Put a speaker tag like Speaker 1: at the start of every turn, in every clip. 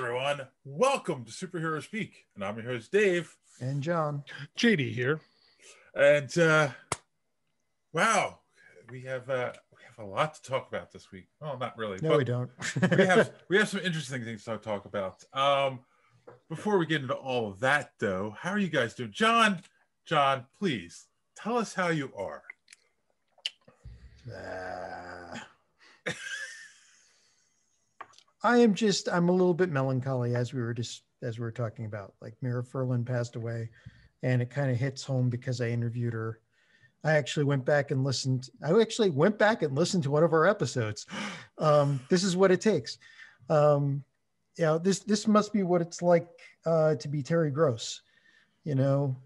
Speaker 1: everyone. Welcome to Superhero Speak, and I'm your host, Dave.
Speaker 2: And John.
Speaker 3: JD here.
Speaker 1: And wow, we have a lot to talk about this week. Well, not really.
Speaker 2: No, we don't.
Speaker 1: we have some interesting things to talk about. Before we get into all of that, though, how are you guys doing? John, please tell us how you are.
Speaker 2: I'm a little bit melancholy as we were talking about. Like Mira Furlan passed away, and it kind of hits home because I interviewed her. I actually went back and listened to one of our episodes. This is what it takes. This must be what it's like to be Terry Gross. If you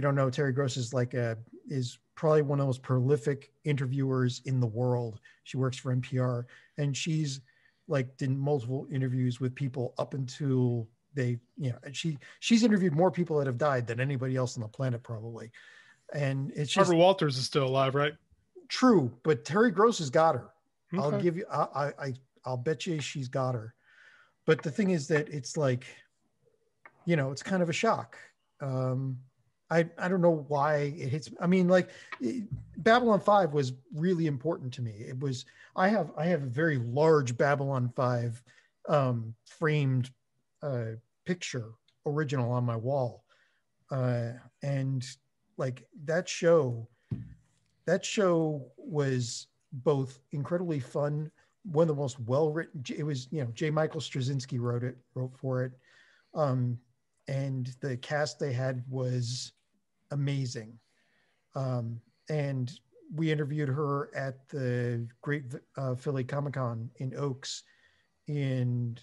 Speaker 2: don't know, Terry Gross is probably one of the most prolific interviewers in the world. She works for NPR, and she's did multiple interviews with people up until she's interviewed more people that have died than anybody else on the planet probably. And it's just
Speaker 3: Barbara Walters is still alive, right?
Speaker 2: True, but Terry Gross has got her.
Speaker 3: Okay.
Speaker 2: I'll bet you she's got her. But the thing is that it's it's kind of a shock. I don't know why it hits. I mean, Babylon 5 was really important to me. It was. I have a very large Babylon 5 framed picture original on my wall, and that show was both incredibly fun. One of the most well written. It was J. Michael Straczynski wrote for it, and the cast they had was amazing. And we interviewed her at the Great Philly Comic-Con in Oaks in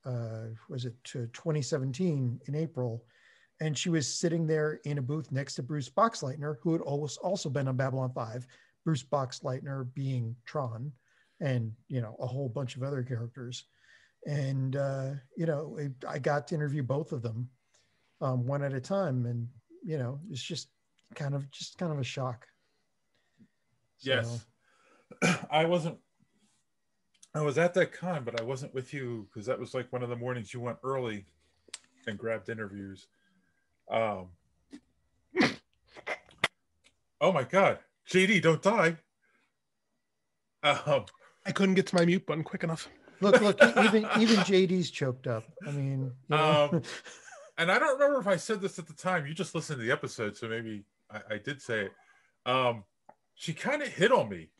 Speaker 2: 2017 in April, and she was sitting there in a booth next to Bruce Boxleitner, who had also been on Babylon 5. Bruce Boxleitner being Tron, and a whole bunch of other characters. And I got to interview both of them one at a time, and it's just kind of a shock. So,
Speaker 1: yes. I was at that con, but I wasn't with you because that was one of the mornings you went early and grabbed interviews. Oh my God, JD, don't die.
Speaker 3: I couldn't get to my mute button quick enough.
Speaker 2: Look, even JD's choked up. I mean,
Speaker 1: and I don't remember if I said this at the time. You just listened to the episode, so maybe I did say it. She kind of hit on me.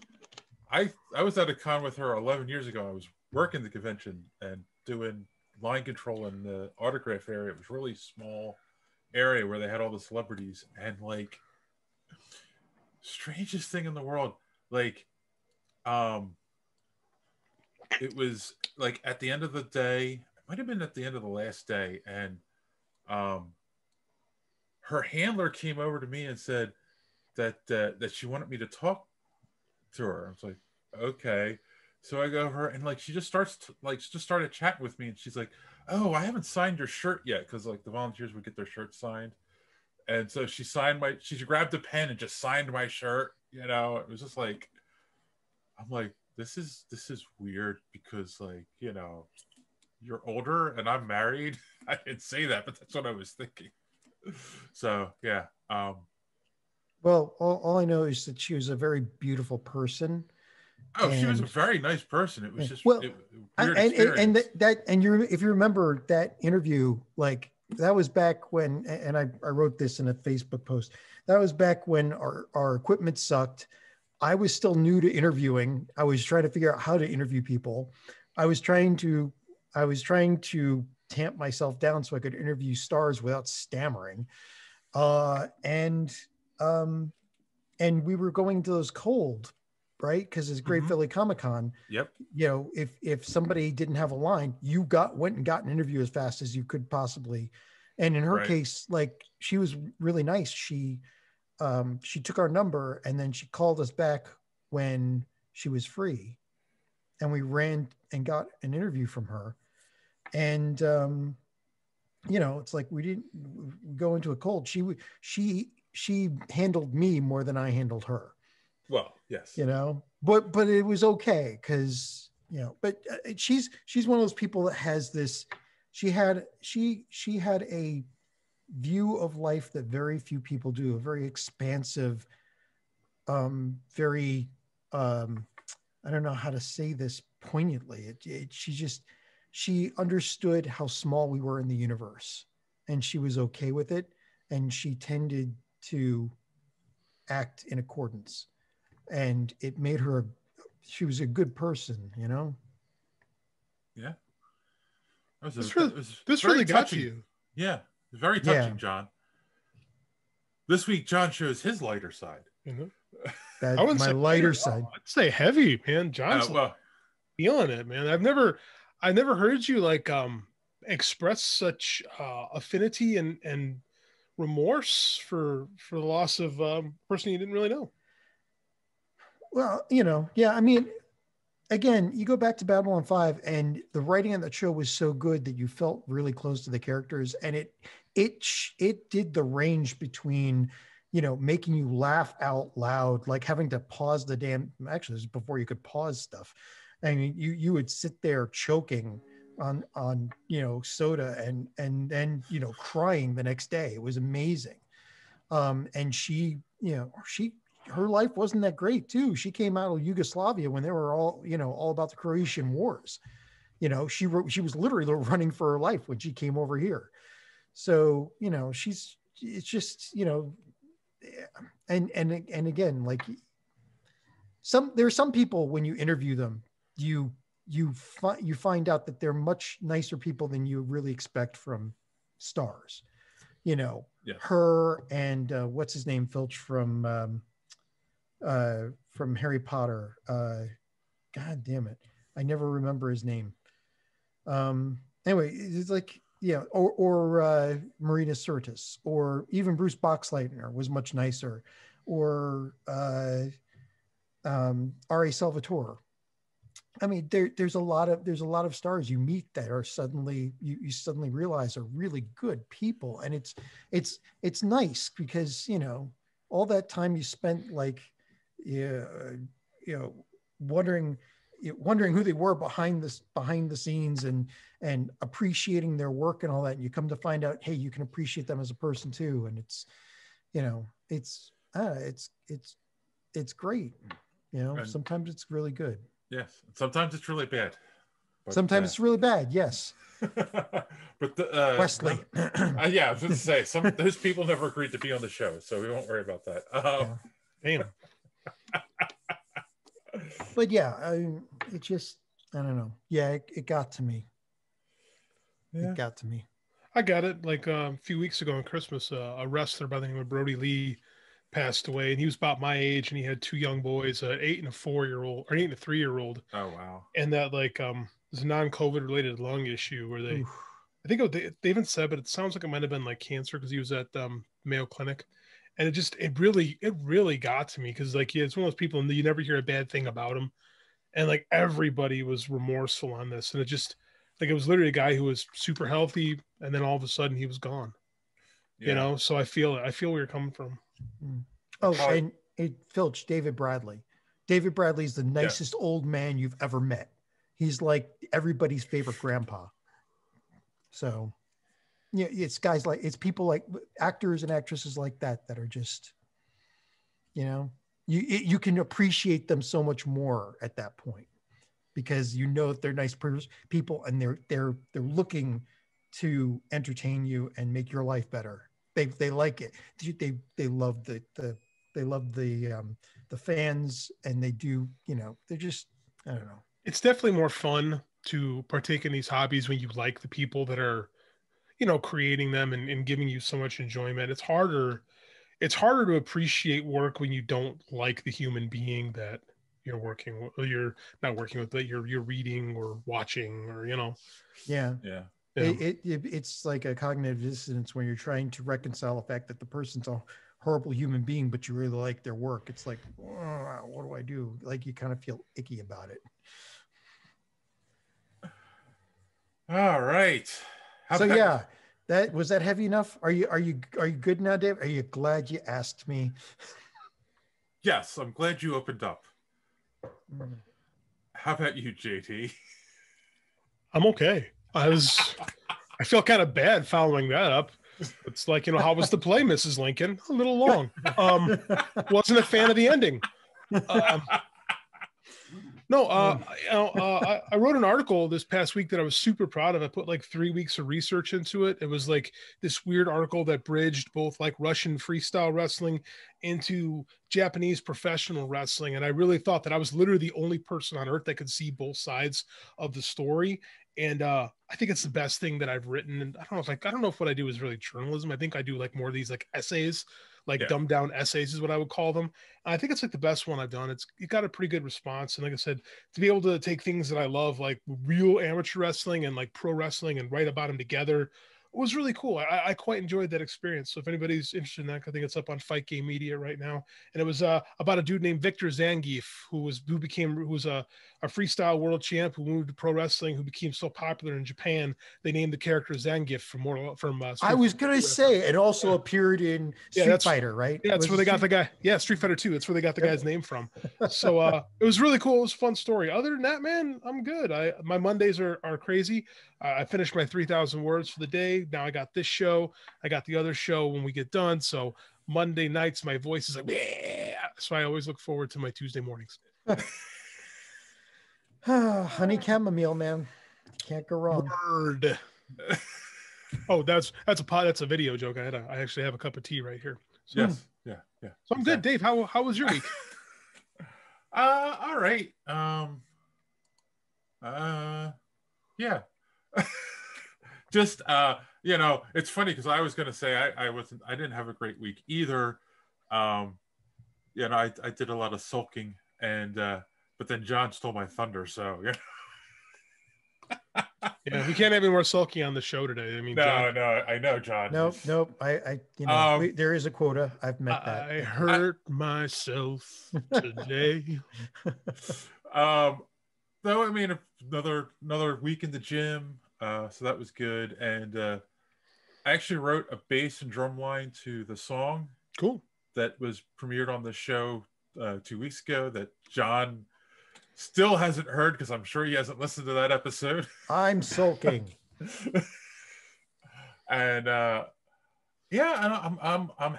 Speaker 1: I was at a con with her 11 years ago. I was working the convention and doing line control in the autograph area. It was a really small area where they had all the celebrities, and strangest thing in the world. It was at the end of the day, it might have been at the end of the last day, and her handler came over to me and said that she wanted me to talk to her. I was like, okay. So I go over and she just started chatting with me, and she's like, oh, I haven't signed your shirt yet, because the volunteers would get their shirts signed. And so she grabbed a pen and just signed my shirt. It was just I'm like, this is weird, because you're older and I'm married. I didn't say that, but that's what I was thinking. So yeah.
Speaker 2: Well, all I know is that she was a very beautiful person.
Speaker 1: Oh, she was a very nice person. It was just
Speaker 2: weird experience. If you remember that interview, that was back when, and I wrote this in a Facebook post. That was back when our equipment sucked. I was still new to interviewing. I was trying to figure out how to interview people. I was trying to tamp myself down so I could interview stars without stammering. And we were going to those cold, right? Because it's Great Philly Comic-Con.
Speaker 1: Yep.
Speaker 2: If somebody didn't have a line, you went and got an interview as fast as you could possibly. And in her case, she was really nice. She took our number, and then she called us back when she was free, and we ran and got an interview from her. And it's we didn't go into a cold. She handled me more than I handled her.
Speaker 1: Well, yes.
Speaker 2: But it was okay, because you know, but she's one of those people that has this, she had a view of life that very few people do, a very expansive, very, I don't know how to say this poignantly. She understood how small we were in the universe, and she was okay with it. And she tended to act in accordance, and it made her, she was a good person, you know?
Speaker 1: Yeah.
Speaker 3: This really got to you.
Speaker 1: Yeah. Very touching, John. This week, John shows his lighter side.
Speaker 3: Mm-hmm.
Speaker 2: That's my lighter side.
Speaker 3: I'd say heavy, man. John's feeling it, man. I've never heard you like express such affinity and remorse for the loss of a person you didn't really know.
Speaker 2: Well, you know, yeah. I mean, again, you go back to Babylon 5, and the writing on that show was so good that you felt really close to the characters, and it did the range between, you know, making you laugh out loud, like having to pause the damn, actually this is before you could pause stuff. I mean, you would sit there choking on you know, soda and then, you know, crying the next day. It was amazing. And she, you know, her life wasn't that great too. She came out of Yugoslavia when they were all, you know, all about the Croatian wars. You know, she was literally running for her life when she came over here. So, you know, it's just, you know, and again, like there's some people, when you interview them, you find out that they're much nicer people than you really expect from stars, you know.
Speaker 1: Yes.
Speaker 2: Her and what's his name, Filch from Harry Potter, god damn it, I never remember his name. Anyway, it's like, yeah, or Marina Sirtis, or even Bruce Boxleitner was much nicer, or R.A. Salvatore. I mean, there's a lot of stars you meet that are suddenly, you suddenly realize are really good people, and it's nice because, you know, all that time you spent like, you know, wondering who they were behind the scenes and appreciating their work and all that, and you come to find out, hey, you can appreciate them as a person too, and it's, you know, it's great, you know. And sometimes it's really good.
Speaker 1: Yes, sometimes it's really bad.
Speaker 2: Sometimes it's really bad. Yes.
Speaker 1: But
Speaker 2: Wesley.
Speaker 1: Yeah, I was going to say, those people never agreed to be on the show, so we won't worry about that.
Speaker 3: Damn.
Speaker 2: But yeah, it just, I don't know. Yeah, it got to me. Yeah. It got to me.
Speaker 3: I got it. Like a few weeks ago on Christmas, a wrestler by the name of Brody Lee passed away, and he was about my age, and he had two young boys, an 8 and a 4-year-old, or 8 and a 3-year-old.
Speaker 1: Oh wow!
Speaker 3: And that like was a non-COVID related lung issue where they, oof. I think they even said, but it sounds like it might have been like cancer because he was at Mayo Clinic, and it really got to me because like, yeah, it's one of those people and you never hear a bad thing about him, and like everybody was remorseful on this, and it just like it was literally a guy who was super healthy, and then all of a sudden he was gone. Yeah. You know, so I feel where you're coming from.
Speaker 2: Oh, and Filch, David Bradley. David Bradley's the nicest old man you've ever met. He's like everybody's favorite grandpa. So, yeah, it's people like actors and actresses like that are just, you know, you can appreciate them so much more at that point because you know that they're nice people and they're looking to entertain you and make your life better. They like it. They love the fans, and they do, you know, they're just, I don't know.
Speaker 3: It's definitely more fun to partake in these hobbies when you like the people that are, you know, creating them and giving you so much enjoyment. It's harder to appreciate work when you don't like the human being that you're not working with, that you're reading or watching, or, you know.
Speaker 2: Yeah. It's like a cognitive dissonance when you're trying to reconcile the fact that the person's a horrible human being, but you really like their work. It's like, oh, what do I do? Like, you kind of feel icky about it.
Speaker 1: All right.
Speaker 2: That was that heavy enough? Are you good now, Dave? Are you glad you asked me?
Speaker 1: Yes, I'm glad you opened up. How about you, JT?
Speaker 3: I'm okay. I feel kind of bad following that up. It's like, how was the play, Mrs. Lincoln? A little long. Wasn't a fan of the ending. I wrote an article this past week that I was super proud of. I put like 3 weeks of research into it. It was like this weird article that bridged both like Russian freestyle wrestling into Japanese professional wrestling. And I really thought that I was literally the only person on earth that could see both sides of the story. And I think it's the best thing that I've written. And I don't know if what I do is really journalism. I think I do like more of these like essays, like dumbed down essays is what I would call them. And I think it's like the best one I've done. It got a pretty good response. And like I said, to be able to take things that I love, like real amateur wrestling and like pro wrestling, and write about them together, was really cool. I quite enjoyed that experience. So if anybody's interested in that, I think it's up on Fight Game Media right now. And it was about a dude named Victor Zangief, who was a freestyle world champ who moved to pro wrestling, who became so popular in Japan they named the character Zangief from
Speaker 2: I was gonna say it also appeared in Street Fighter, right?
Speaker 3: Yeah, that's where they got the guy. Yeah, Street Fighter 2. That's where they got the guy's name from. So it was really cool. It was a fun story. Other than that, man, I'm good. My Mondays are crazy. I finished my 3,000 words for the day. Now I got this show. I got the other show when we get done. So Monday nights, my voice is like, yeah. So I always look forward to my Tuesday mornings.
Speaker 2: Honey chamomile, man. Can't go wrong.
Speaker 3: Word. Oh, that's a video joke. I actually have a cup of tea right here. So,
Speaker 1: yes. Yeah.
Speaker 3: So I'm good. Dave, how was your week?
Speaker 1: All right. Yeah. Just it's funny because I was gonna say I didn't have a great week either. I did a lot of sulking, and but then John stole my thunder, so yeah.
Speaker 3: Yeah, we can't have any more sulky on the show today. I mean,
Speaker 1: no, I know, John.
Speaker 2: Nope. There is a quota. I've met that.
Speaker 3: I hurt myself today.
Speaker 1: Though, I mean, another week in the gym, so that was good. And I actually wrote a bass and drum line to the song.
Speaker 3: Cool.
Speaker 1: That was premiered on the show 2 weeks ago that John still hasn't heard because I'm sure he hasn't listened to that episode.
Speaker 2: I'm sulking.
Speaker 1: And I'm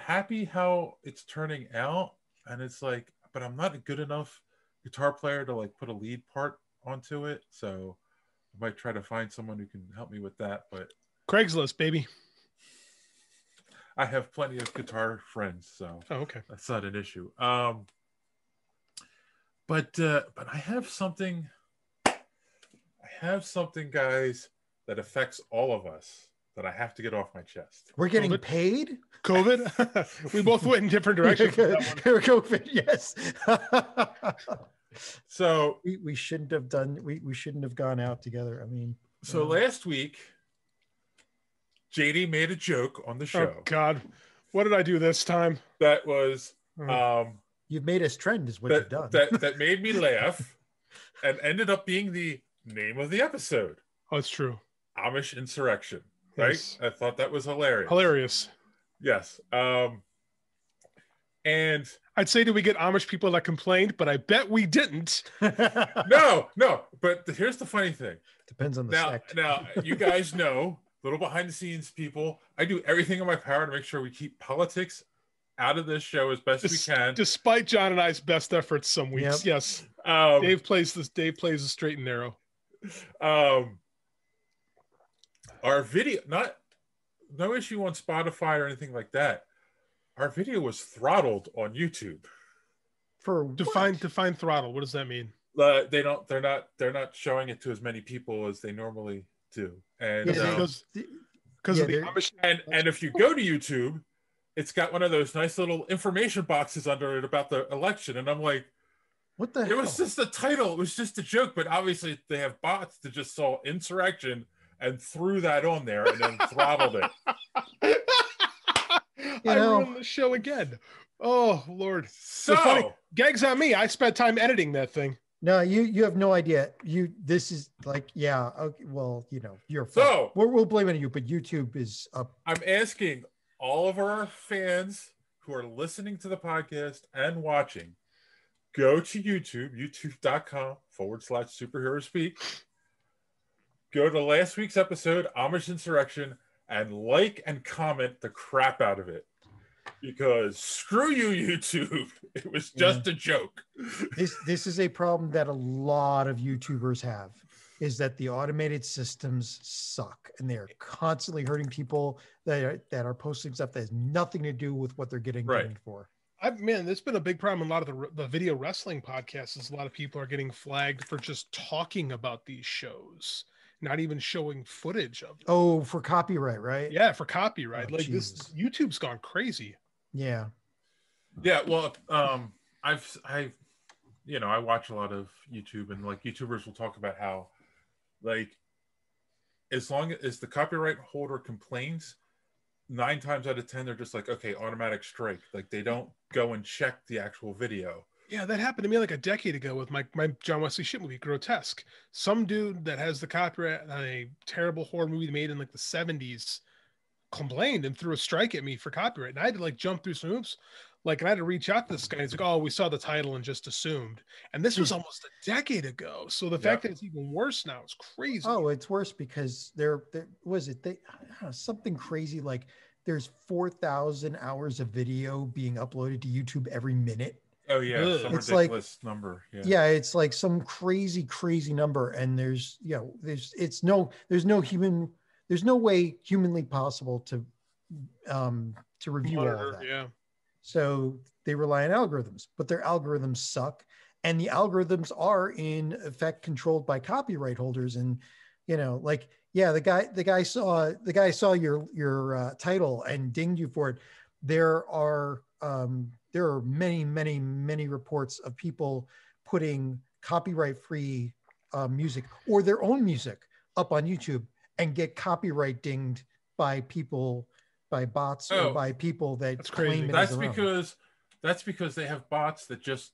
Speaker 1: happy how it's turning out. And it's like, but I'm not a good enough guitar player to like put a lead part onto it. So I might try to find someone who can help me with that. But
Speaker 3: Craigslist, baby.
Speaker 1: I have plenty of guitar friends, so
Speaker 3: okay,
Speaker 1: that's not an issue. But I have something, guys, that affects all of us that I have to get off my chest.
Speaker 2: We're getting paid?
Speaker 3: COVID? We both went in different directions.
Speaker 2: COVID, yes.
Speaker 1: So
Speaker 2: we shouldn't have we shouldn't have gone out together. I mean,
Speaker 1: so last week, JD made a joke on the show.
Speaker 3: Oh God, what did I do this time?
Speaker 1: That was
Speaker 2: you've made us trend, is what you've done.
Speaker 1: That made me laugh, and ended up being the name of the episode.
Speaker 3: Oh, it's true.
Speaker 1: Amish insurrection, right?
Speaker 3: Yes.
Speaker 1: I thought that was hilarious.
Speaker 3: Hilarious.
Speaker 1: Yes. And
Speaker 3: I'd say, did we get Amish people that complained? But I bet we didn't.
Speaker 1: No. But here's the funny thing.
Speaker 2: Depends on the sect.
Speaker 1: Now, you guys know, little behind the scenes people, I do everything in my power to make sure we keep politics out of this show as best we can.
Speaker 3: Despite John and I's best efforts some weeks. Yep. Yes. Dave plays the straight and narrow.
Speaker 1: Our video, no issue on Spotify or anything like that. Our video was throttled on YouTube.
Speaker 3: For define throttle. What does that mean?
Speaker 1: They're not showing it to as many people as they normally do. And
Speaker 3: because of the Amish.
Speaker 1: And if you go to YouTube, it's got one of those nice little information boxes under it about the election. And I'm like,
Speaker 2: what the hell?
Speaker 1: It was just a title. It was just a joke. But obviously they have bots that just saw insurrection and threw that on there and then throttled it.
Speaker 3: I ruined the show again. Oh Lord!
Speaker 2: So
Speaker 3: gags on me. I spent time editing that thing.
Speaker 2: No, you have no idea. This is like, yeah. Okay, well, you're fine.
Speaker 1: So
Speaker 2: we'll blame it on you, but YouTube is up.
Speaker 1: I'm asking all of our fans who are listening to the podcast and watching, go to YouTube, youtube.com/superhero speak. Go to last week's episode, Amish Insurrection, and like and comment the crap out of it. Because screw you, YouTube. It was just a joke.
Speaker 2: This is a problem that a lot of YouTubers have, is that the automated systems suck, and they're constantly hurting people that are posting stuff that has nothing to do with what they're getting paid for.
Speaker 3: Man, there's been a big problem in a lot of the video wrestling podcasts. Is a lot of people are getting flagged for just talking about these shows, not even showing footage of them.
Speaker 2: Oh, for copyright, right?
Speaker 3: Yeah, for copyright.
Speaker 2: Oh,
Speaker 3: like
Speaker 2: Jesus.
Speaker 3: this, YouTube's gone crazy.
Speaker 2: Yeah.
Speaker 1: Well, I watch a lot of YouTube, and like YouTubers will talk about how, like, as long as the copyright holder complains, 9 times out of 10 they're just like, okay, automatic strike. Like, they don't go and check the actual video.
Speaker 3: Yeah, that happened to me like a decade ago with my John Wesley Shipp movie, Grotesque. Some dude that has the copyright on a terrible horror movie made in like the 70s complained and threw a strike at me for copyright. And I had to like jump through some hoops. Like, and I had to reach out to this guy. He's like, oh, we saw the title and just assumed. And this was almost a decade ago. So the fact that it's even worse now is crazy.
Speaker 2: Oh, it's worse because there was something crazy. Like, there's 4,000 hours of video being uploaded to YouTube every minute.
Speaker 1: Oh yeah, some
Speaker 2: it's
Speaker 1: ridiculous
Speaker 2: like,
Speaker 1: number.
Speaker 2: Yeah, it's like some crazy number, and there's no way humanly possible to review all of that.
Speaker 3: Yeah.
Speaker 2: So they rely on algorithms, but their algorithms suck, and the algorithms are in effect controlled by copyright holders. And the guy saw your title and dinged you for it. There are many reports of people putting copyright-free music or their own music up on YouTube and get copyright dinged by bots or by people that claim it.
Speaker 1: That's because they have bots that just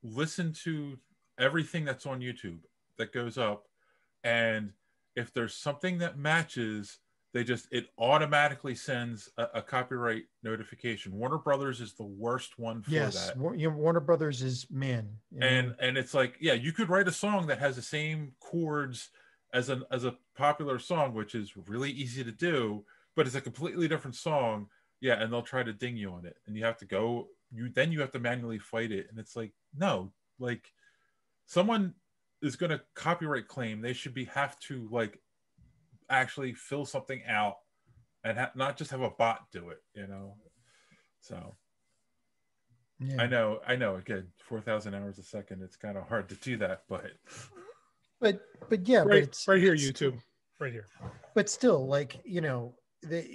Speaker 1: listen to everything that's on YouTube that goes up, and if there's something that matches, it automatically sends a copyright notification. Warner Brothers is the worst one for that.
Speaker 2: Warner Brothers is, man.
Speaker 1: And it's like, yeah, you could write a song that has the same chords as a popular song, which is really easy to do, but it's a completely different song. Yeah, and they'll try to ding you on it, and you have to manually fight it. And it's like, no, like, someone is going to copyright claim, they should have to like actually fill something out and not just have a bot do it, So yeah. I know. Again, 4,000 hours a second. It's kind of hard to do that, but
Speaker 2: yeah,
Speaker 3: right,
Speaker 2: but it's
Speaker 3: right here, YouTube, right here.
Speaker 2: But still, like, they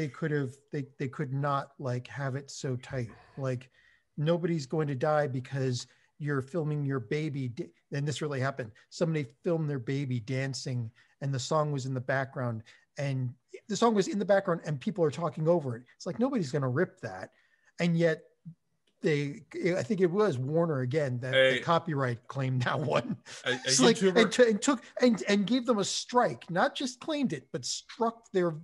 Speaker 2: could not like have it so tight. Like, nobody's going to die because you're filming your baby. And this really happened. Somebody filmed their baby dancing, and the song was in the background, and people are talking over it. It's like, nobody's going to rip that. And yet I think it was Warner again that the copyright claimed that one. And gave them a strike, not just claimed it, but struck their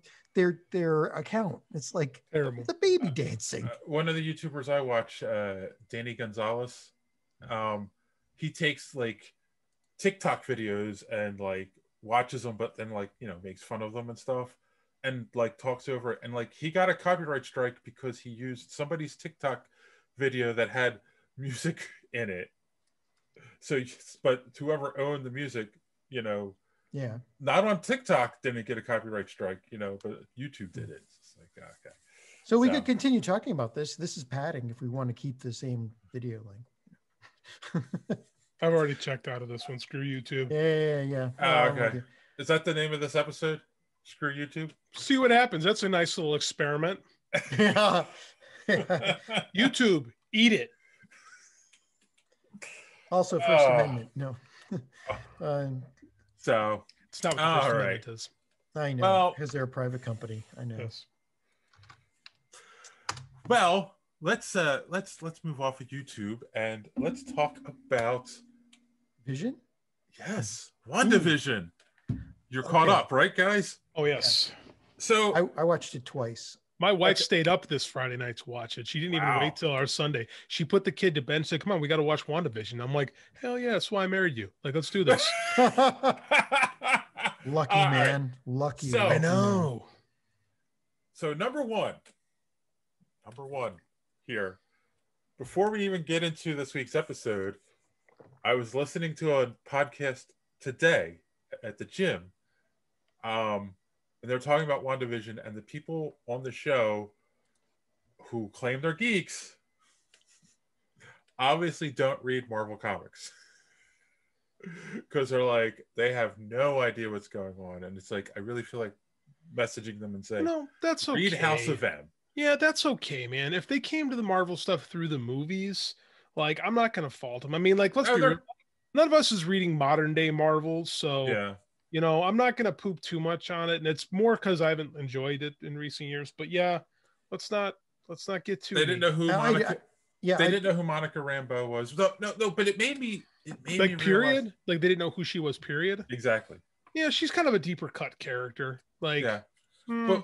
Speaker 2: account. It's like,
Speaker 3: terrible.
Speaker 2: The baby dancing.
Speaker 1: One of the YouTubers I watch, Danny Gonzalez, he takes like TikTok videos and like watches them, but then like, makes fun of them and stuff, and like talks over it. And like, he got a copyright strike because he used somebody's TikTok video that had music in it. So, but whoever owned the music, not on TikTok didn't get a copyright strike, but YouTube did it. It's like, okay.
Speaker 2: So we could continue talking about this. This is padding if we want to keep the same video link.
Speaker 3: I've already checked out of this one. Screw YouTube.
Speaker 2: Yeah.
Speaker 1: Okay. Is that the name of this episode? Screw YouTube?
Speaker 3: See what happens. That's a nice little experiment.
Speaker 2: Yeah.
Speaker 3: YouTube, eat it.
Speaker 2: Also, First Amendment. No.
Speaker 1: So
Speaker 3: it's not what the First Amendment is.
Speaker 2: I know, because they're a private company. I know.
Speaker 3: Yes.
Speaker 1: Well, let's move off of YouTube and let's talk about
Speaker 2: Vision.
Speaker 1: Yes, WandaVision. You're caught up, right, guys?
Speaker 3: Oh yes.
Speaker 1: So
Speaker 2: I watched it twice.
Speaker 3: My wife stayed up this Friday night to watch it. She didn't even wait till our Sunday. She put the kid to bed and said, "Come on, we got to watch WandaVision." I'm like, "Hell yeah, that's why I married you. Like, let's do this."
Speaker 2: Lucky man. Right. Lucky.
Speaker 3: I know.
Speaker 1: So number one here, before we even get into this week's episode, I was listening to a podcast today at the gym. And they're talking about WandaVision, and the people on the show who claim they're geeks obviously don't read Marvel comics. Because they're like, they have no idea what's going on. And it's like, I really feel like messaging them and saying,
Speaker 3: no, that's okay.
Speaker 1: Read House of M.
Speaker 3: Yeah, that's okay, man. If they came to the Marvel stuff through the movies, like, I'm not going to fault them. I mean, like, let's be real. None of us is reading modern day Marvel. So,
Speaker 1: yeah.
Speaker 3: You know, I'm not going to poop too much on it. And it's more because I haven't enjoyed it in recent years. But yeah, let's not get too.
Speaker 1: They didn't know who Monica. They didn't know who Monica Rambeau was. No, but it made me
Speaker 3: like period. Realize... Like they didn't know who she was. Period.
Speaker 1: Exactly.
Speaker 3: Yeah, she's kind of a deeper cut character. Like,
Speaker 1: yeah. Then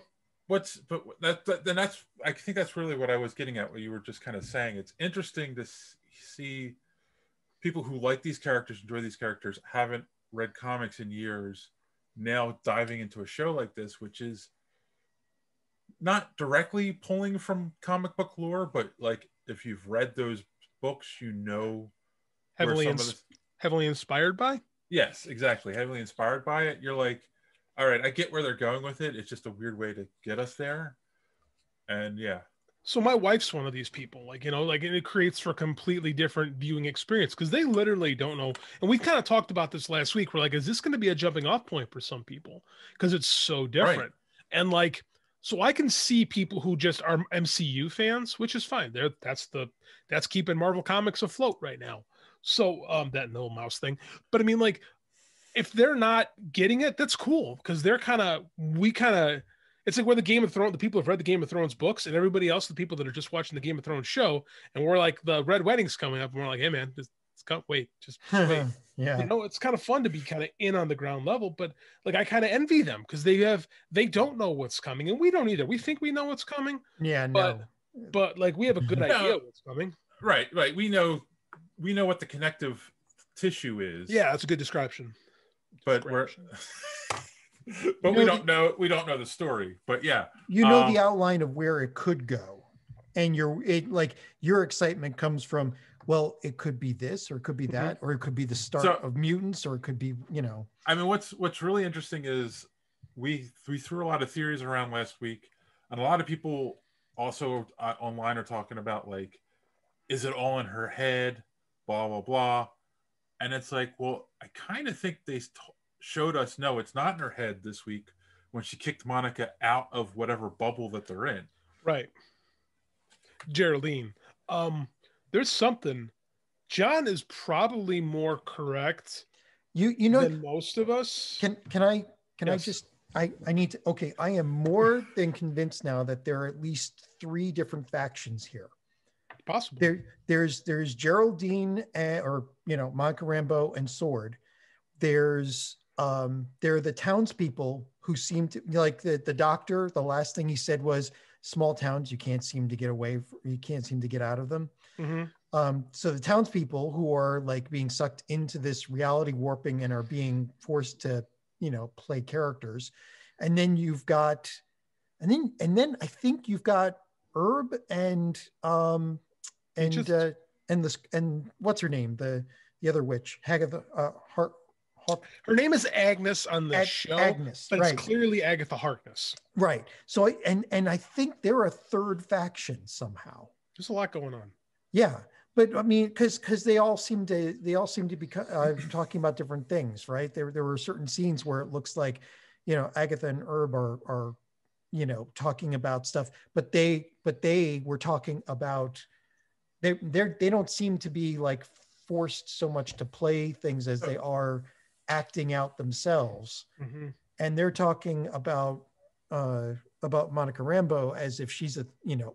Speaker 1: I think that's really what I was getting at. What you were just kind of saying. It's interesting to see people who like these characters, enjoy these characters, haven't read comics in years, now diving into a show like this, which is not directly pulling from comic book lore, but like if you've read those books, you know,
Speaker 3: heavily inspired by.
Speaker 1: Yes, exactly. Heavily inspired by it. You're like, all right, I get where they're going with it. It's just a weird way to get us there. And yeah.
Speaker 3: So my wife's one of these people, like, you know, like it creates for a completely different viewing experience because they literally don't know. And we kind of talked about this last week. We're like, is this going to be a jumping off point for some people? Because it's so different. Right. And like, so I can see people who just are MCU fans, which is fine. That's keeping Marvel Comics afloat right now. So that no mouse thing. But I mean, like, if they're not getting it, that's cool because it's like we're the Game of Thrones, the people who've read the Game of Thrones books, and everybody else, the people that are just watching the Game of Thrones show, and we're like, the Red Wedding's coming up, and we're like, hey man, just wait.
Speaker 2: Yeah.
Speaker 3: You know, it's kind of fun to be kind of in on the ground level, but like I kind of envy them because they don't know what's coming, and we don't either. We think we know what's coming.
Speaker 2: Yeah,
Speaker 3: but like we have a good idea what's coming.
Speaker 1: Right. We know what the connective tissue is.
Speaker 3: Yeah, that's a good description.
Speaker 1: But but we don't know the story. But yeah,
Speaker 2: you know the outline of where it could go, and your excitement comes from, well, it could be this, or it could be that, or it could be the start of mutants, or it could be, you know.
Speaker 1: I mean, what's really interesting is we threw a lot of theories around last week, and a lot of people also online are talking about, like, is it all in her head, blah blah blah, and it's like, well, I kind of think they showed us, no, it's not in her head this week when she kicked Monica out of whatever bubble that they're in.
Speaker 3: Right. Geraldine, there's something. John is probably more correct
Speaker 2: you know
Speaker 3: than most of us.
Speaker 2: Can I just I need to, okay, I am more than convinced now that there are at least 3 different factions here.
Speaker 3: Possible.
Speaker 2: There's Geraldine or, you know, Monica Rambeau and Sword. There are the townspeople who seem to, like the doctor. The last thing he said was, small towns, you can't seem to get out of them.
Speaker 3: Mm-hmm.
Speaker 2: So the townspeople who are like being sucked into this reality warping and are being forced to, you know, play characters. And then you've got, and then I think you've got Herb and what's her name? The other witch, Hagatha
Speaker 3: her name is Agnes on the show,
Speaker 2: Agnes,
Speaker 3: but
Speaker 2: right.
Speaker 3: It's clearly Agatha Harkness.
Speaker 2: Right. So, and I think they're a third faction somehow.
Speaker 3: There's a lot going on.
Speaker 2: Yeah. But I mean, because they all seem to be talking about different things, right? There were certain scenes where it looks like, you know, Agatha and Herb are, you know, talking about stuff, but they were talking about, they don't seem to be like forced so much to play things as they are acting out themselves.
Speaker 3: Mm-hmm.
Speaker 2: And they're talking about Monica Rambeau as if she's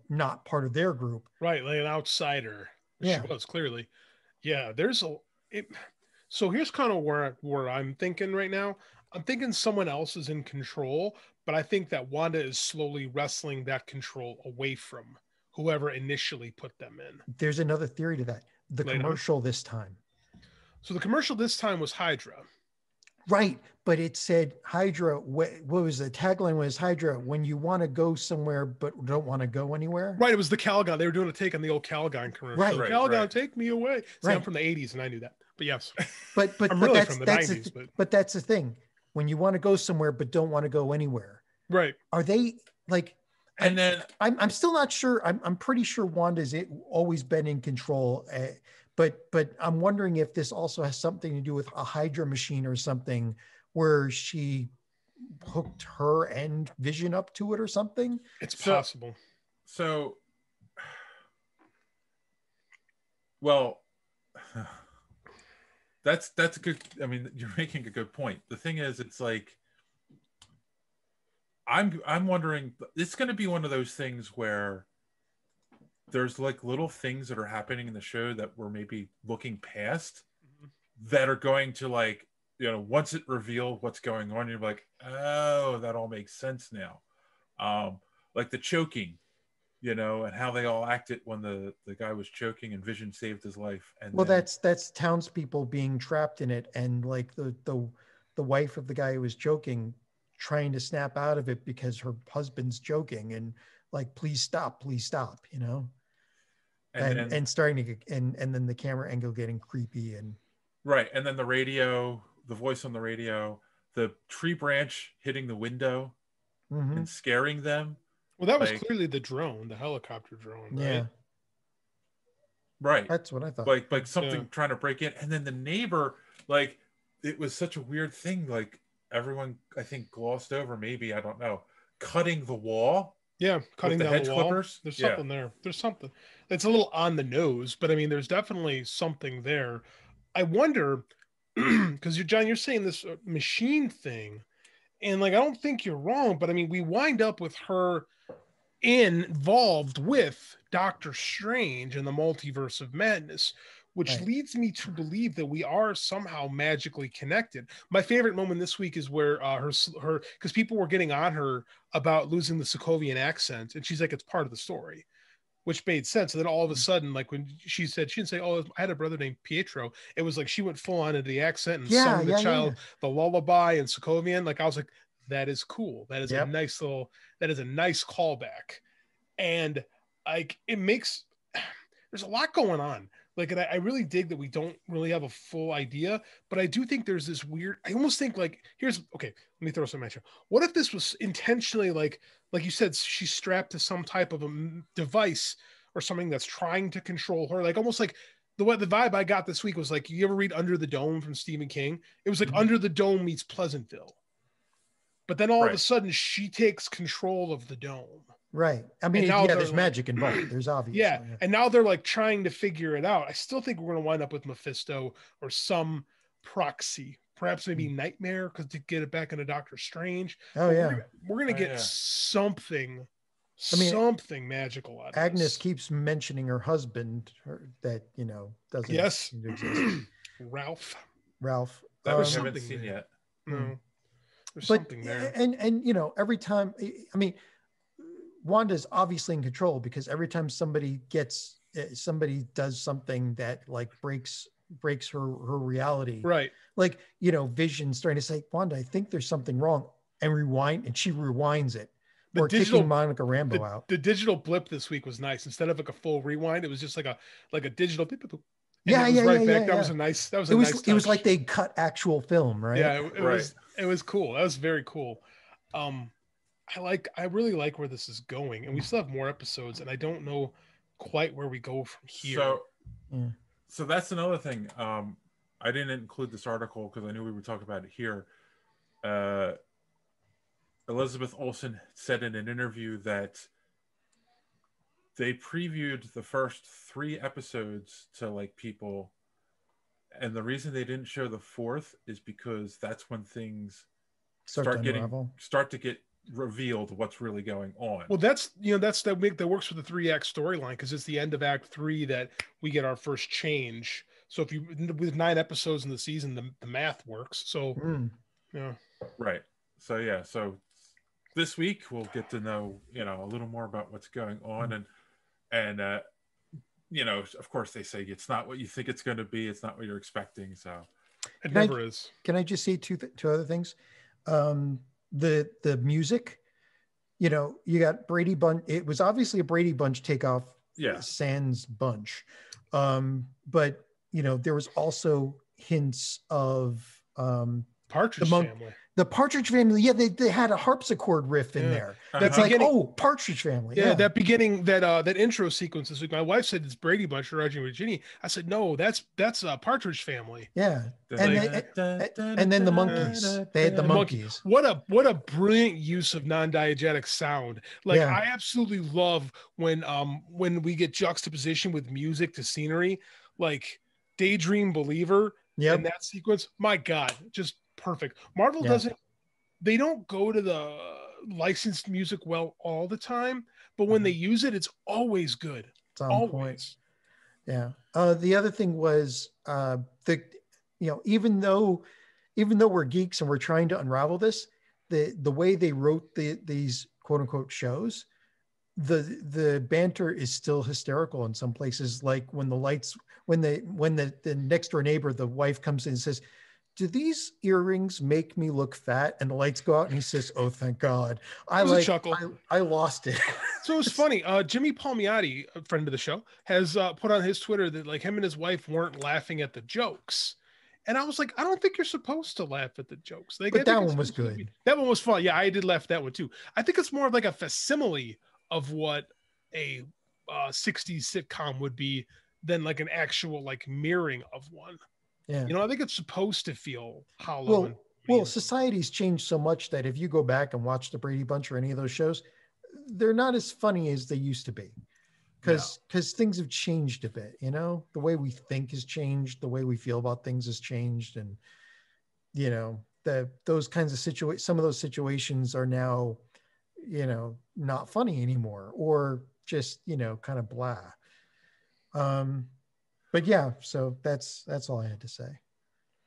Speaker 2: not part of their group,
Speaker 3: right? Like an outsider.
Speaker 2: Yeah.
Speaker 3: She was clearly. Yeah, so here's kind of where I'm thinking right now. I'm thinking someone else is in control, but I think that Wanda is slowly wrestling that control away from whoever initially put them in.
Speaker 2: There's another theory to that. The
Speaker 3: Lay it on.
Speaker 2: commercial this time.
Speaker 3: So the commercial this time was Hydra.
Speaker 2: Right, but it said Hydra. What was the tagline? Was Hydra when you want to go somewhere but don't want to go anywhere?
Speaker 3: Right, it was the Calgon. They were doing a take on the old Calgon commercial.
Speaker 2: Right,
Speaker 3: Calgon, take me away. See,
Speaker 2: right.
Speaker 3: I'm from the '80s and I knew that. But yes,
Speaker 2: but
Speaker 3: I'm really
Speaker 2: that's,
Speaker 3: from the
Speaker 2: that's
Speaker 3: '90s.
Speaker 2: But that's the thing. When you want to go somewhere but don't want to go anywhere,
Speaker 3: right?
Speaker 2: Are they like?
Speaker 1: And then
Speaker 2: I'm still not sure. I'm pretty sure Wanda's always been in control. But I'm wondering if this also has something to do with a Hydra machine or something where she hooked her and Vision up to it or something.
Speaker 3: It's possible.
Speaker 1: So, well, that's a good. I mean, you're making a good point. The thing is, it's like I'm wondering. It's going to be one of those things where there's like little things that are happening in the show that we're maybe looking past that are going to like, you know, once it reveals what's going on, you're like, oh, that all makes sense now. Like the choking, you know, and how they all acted when the guy was choking and Vision saved his life. And
Speaker 2: well, that's townspeople being trapped in it, and like the wife of the guy who was choking trying to snap out of it because her husband's joking and like, please stop, you know. And starting to get, and then the camera angle getting creepy and
Speaker 1: right, and then the radio, the voice on the radio, the tree branch hitting the window and scaring them.
Speaker 3: Well, that was clearly the drone, the helicopter drone, right?
Speaker 2: Yeah,
Speaker 1: right.
Speaker 2: That's what I thought.
Speaker 1: Like something trying to break in, and then the neighbor, like it was such a weird thing. Like everyone, I think, glossed over. Maybe I don't know, cutting the wall.
Speaker 3: Yeah, cutting
Speaker 1: the
Speaker 3: down
Speaker 1: hedge
Speaker 3: the wall.
Speaker 1: clippers.
Speaker 3: There's something there. There's something. It's a little on the nose, but I mean, there's definitely something there. I wonder, because John, you're saying this machine thing, and like I don't think you're wrong, but I mean, we wind up with her involved with Doctor Strange and the Multiverse of Madness, which leads me to believe that we are somehow magically connected. My favorite moment this week is where her because people were getting on her about losing the Sokovian accent, and she's like, it's part of the story, which made sense. And then all of a sudden, like when she said, she didn't say, oh, I had a brother named Pietro. It was like she went full on into the accent and sung the child the lullaby in Sokovian. Like I was like, that is cool. That is a nice callback. And like it makes there's a lot going on. Like, and I really dig that we don't really have a full idea, but I do think there's this weird, I almost think like, okay, let me throw something at you. What if this was intentionally like you said, she's strapped to some type of a device or something that's trying to control her? Like almost like the vibe I got this week was like, you ever read Under the Dome from Stephen King? It was like Under the Dome meets Pleasantville. But then all of a sudden she takes control of the dome.
Speaker 2: Right. I mean, there's magic involved. There's obviously.
Speaker 3: Yeah. And now they're like trying to figure it out. I still think we're going to wind up with Mephisto or some proxy, perhaps maybe Nightmare, because to get it back into Doctor Strange.
Speaker 2: Oh, yeah.
Speaker 3: We're going to get something magical out of
Speaker 2: Agnes keeps mentioning her husband that, you know, doesn't seem to exist.
Speaker 3: Ralph.
Speaker 1: That we haven't seen yet.
Speaker 3: No. There's something there.
Speaker 2: And, you know, every time, I mean, Wanda's obviously in control because every time somebody does something that like breaks her reality.
Speaker 3: Right.
Speaker 2: Like, you know, Vision's trying to say, Wanda, I think there's something wrong, and she rewinds it. Or kicking Monica Rambeau out.
Speaker 3: The digital blip this week was nice. Instead of like a full rewind, it was just like a digital blip.
Speaker 2: That
Speaker 3: was a nice touch.
Speaker 2: It was like they cut actual film, right?
Speaker 3: Yeah, it was cool. That was very cool. I really like where this is going, and we still have more episodes, and I don't know quite where we go from here.
Speaker 1: So that's another thing. I didn't include this article because I knew we would talk about it here. Elizabeth Olsen said in an interview that they previewed the first 3 episodes to like people, and the reason they didn't show the 4th is because that's when things start to get revealed what's really going on.
Speaker 3: Well, that's that works for the 3-act storyline, because it's the end of Act 3 that we get our first change. So if you with 9 episodes in the season, the math works. So
Speaker 1: right. So this week we'll get to know, a little more about what's going on, and of course they say it's not what you think it's going to be. It's not what you're expecting. So
Speaker 3: it never is.
Speaker 2: Can I just say two other things? The music, you got Brady Bunch. It was obviously a Brady Bunch takeoff.
Speaker 1: Yeah.
Speaker 2: Sans Bunch. But there was also hints of
Speaker 3: Partridge Family.
Speaker 2: The Partridge Family. Yeah, they had a harpsichord riff in there. That's like, Partridge Family.
Speaker 3: Yeah, that beginning, that intro sequence this week. My wife said it's Brady Bunch or Archie and Virginia. I said, no, that's Partridge Family.
Speaker 2: Yeah. And then the monkeys. They had the monkeys.
Speaker 3: What a brilliant use of non-diegetic sound. Like I absolutely love when we get juxtaposition with music to scenery, like Daydream Believer in that sequence. My God, just perfect. Marvel they don't go to the licensed music well all the time, but when they use it, it's always good.
Speaker 2: It's on point. Yeah. The other thing was even though we're geeks and we're trying to unravel this, the way they wrote these quote unquote shows, the banter is still hysterical in some places. Like when the next door neighbor, the wife comes in and says, "Do these earrings make me look fat?" And the lights go out and he says, "Oh, thank God."
Speaker 3: A chuckle.
Speaker 2: I lost it.
Speaker 3: So it's funny. Jimmy Palmiotti, a friend of the show, has put on his Twitter that like him and his wife weren't laughing at the jokes. And I was like, I don't think you're supposed to laugh at the jokes.
Speaker 2: But that one was good.
Speaker 3: That one was fun. Yeah, I did laugh at that one too. I think it's more of like a facsimile of what a 60s sitcom would be than like an actual like mirroring of one.
Speaker 2: Yeah.
Speaker 3: I think it's supposed to feel hollow.
Speaker 2: Well, society's changed so much that if you go back and watch the Brady Bunch or any of those shows, they're not as funny as they used to be. Because things have changed a bit, the way we think has changed, the way we feel about things has changed. And, those kinds of some of those situations are now, not funny anymore, or just, kind of blah. But yeah, so that's all I had to say.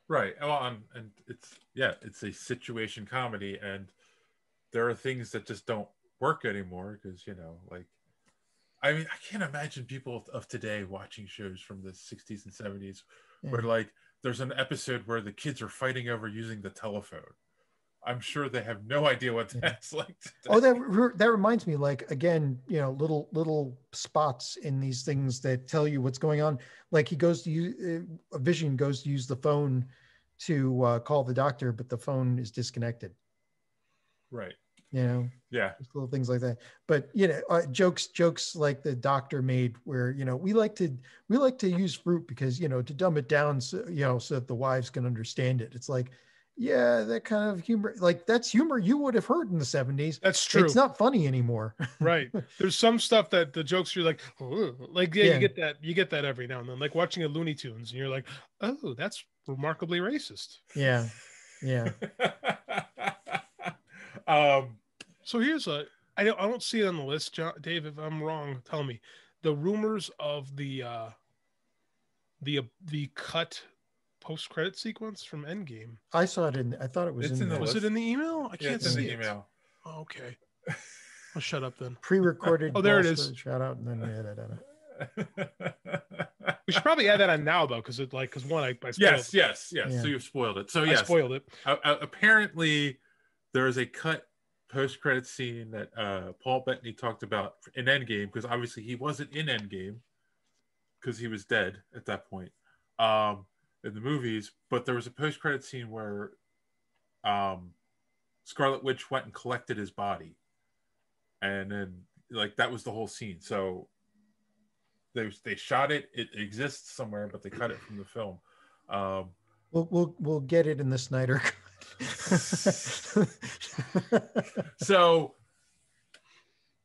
Speaker 1: Right. Well, and it's a situation comedy, and there are things that just don't work anymore because, I mean, I can't imagine people of today watching shows from the 60s and 70s where like there's an episode where the kids are fighting over using the telephone. I'm sure they have no idea what that's like today.
Speaker 2: Oh, that reminds me, like, again, little spots in these things that tell you what's going on. Like he goes to use Vision goes to use the phone to call the doctor, but the phone is disconnected.
Speaker 1: Right.
Speaker 2: Just little things like that. But jokes like the doctor made, where we like to use fruit because to dumb it down, so that the wives can understand it. It's like, that kind of humor, like that's humor you would have heard in the 70s.
Speaker 3: That's true.
Speaker 2: It's not funny anymore.
Speaker 3: Right. There's some stuff that the jokes you're like, you get that every now and then, like watching a Looney Tunes and you're like, oh, that's remarkably racist.
Speaker 2: Yeah.
Speaker 3: So here's I don't see it on the list, Dave. If I'm wrong, tell me. The rumors of the cut post-credit sequence from Endgame.
Speaker 2: I saw it I thought it was in the
Speaker 3: Was it in the email? I can't see
Speaker 1: the email.
Speaker 3: Oh, okay. I'll shut up then.
Speaker 2: Pre-recorded.
Speaker 3: Oh, there it is.
Speaker 2: Shout out and then
Speaker 3: We should probably add that on now though, because one I spoiled.
Speaker 1: Yes. Yeah. So you've spoiled it. So
Speaker 3: I spoiled it.
Speaker 1: Apparently, there is a cut post-credit scene that Paul Bettany talked about in Endgame, because obviously he wasn't in Endgame because he was dead at that point in the movies. But there was a post-credit scene where Scarlet Witch went and collected his body, and then like that was the whole scene. So they shot it. It exists somewhere, but they cut it from the film.
Speaker 2: We'll get it in the Snyder Cut.
Speaker 1: So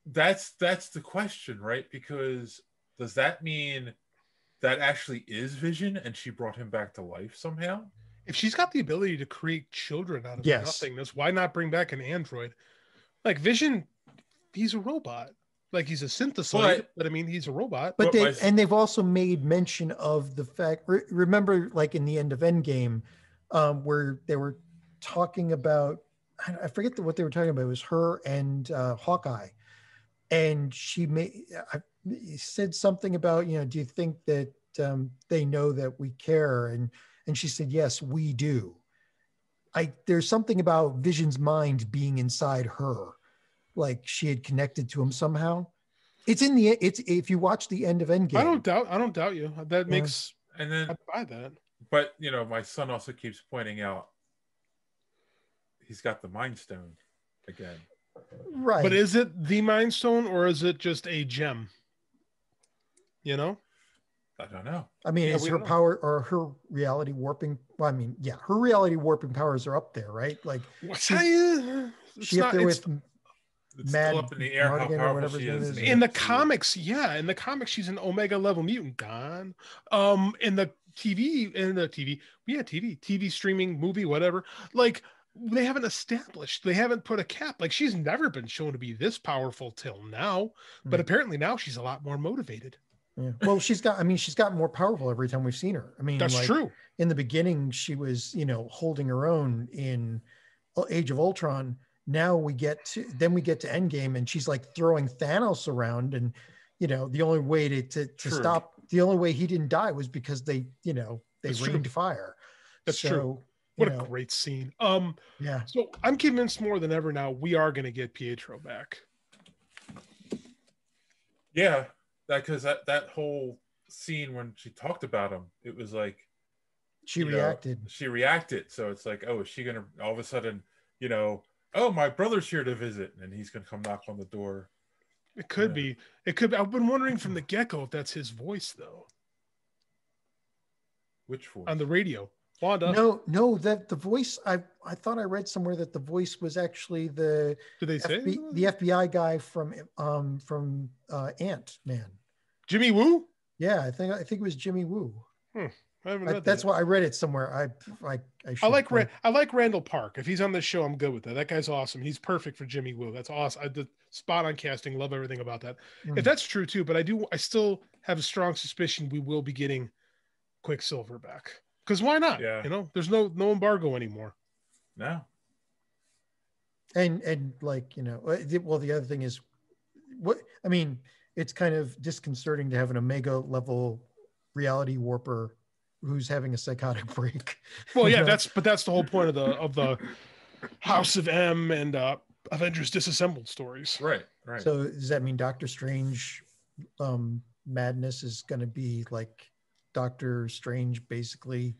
Speaker 1: that's the question, right? Because does that mean that actually is Vision and she brought him back to life somehow?
Speaker 3: If she's got the ability to create children out of nothingness, why not bring back an android? Like Vision, he's a robot. Like he's a synthesizer, but I mean, he's a robot.
Speaker 2: But they've also made mention of the fact. Remember, like in the end of Endgame, where they were talking about I forget what they were talking about. It was her and Hawkeye, and she said something about, do you think that they know that we care? And she said, yes, we do. There's something about Vision's mind being inside her, like she had connected to him somehow. It's if you watch the end of Endgame.
Speaker 3: I don't doubt you. That makes,
Speaker 1: and then
Speaker 3: I buy that.
Speaker 1: But my son also keeps pointing out he's got the Mind Stone again.
Speaker 2: Right.
Speaker 3: But is it the Mind Stone or is it just a gem?
Speaker 1: I don't know.
Speaker 2: I mean, is her power or her reality warping? Well, I mean, yeah, her reality warping powers are up there, right? Like she up there with Mad
Speaker 1: up in the air how powerful she is.
Speaker 3: In the comics, she's an Omega level mutant. Don. In the TV streaming movie, whatever. Like they haven't put a cap. Like she's never been shown to be this powerful till now, but apparently now she's a lot more motivated.
Speaker 2: Yeah. Well, she's gotten more powerful every time we've seen her. I mean,
Speaker 3: that's true.
Speaker 2: In the beginning, she was, holding her own in Age of Ultron. Now we get to Endgame, and she's like throwing Thanos around, and the only way to stop, the only way he didn't die was because they rained fire.
Speaker 3: That's true. What a great scene.
Speaker 2: Yeah.
Speaker 3: So I'm convinced more than ever now we are going to get Pietro back.
Speaker 1: Yeah, because that whole scene when she talked about him, it was like
Speaker 2: she reacted.
Speaker 1: So it's like, oh, is she gonna all of a sudden, oh, my brother's here to visit, and he's gonna come knock on the door.
Speaker 3: It could be. It could be. I've been wondering from the get-go if that's his voice, though.
Speaker 1: Which voice?
Speaker 3: On the radio. Wanda.
Speaker 2: No, that the voice, I thought I read somewhere that the voice was actually the the FBI guy from Ant-Man.
Speaker 3: Jimmy Woo?
Speaker 2: Yeah, I think it was Jimmy Woo.
Speaker 3: I haven't read
Speaker 2: that's why I read it somewhere.
Speaker 3: I like Randall Park. If he's on the show, I'm good with that. That guy's awesome. He's perfect for Jimmy Woo. That's awesome. I did spot on casting. Love everything about that. If that's true too, but I still have a strong suspicion we will be getting Quicksilver back. Because why not?
Speaker 1: Yeah.
Speaker 3: There's no embargo anymore.
Speaker 1: No.
Speaker 2: And like, well, the other thing is it's kind of disconcerting to have an Omega level reality warper who's having a psychotic break.
Speaker 3: Well, yeah, that's the whole point of the House of M and Avengers Disassembled stories.
Speaker 1: Right.
Speaker 2: So does that mean Doctor Strange madness is going to be like Doctor Strange basically,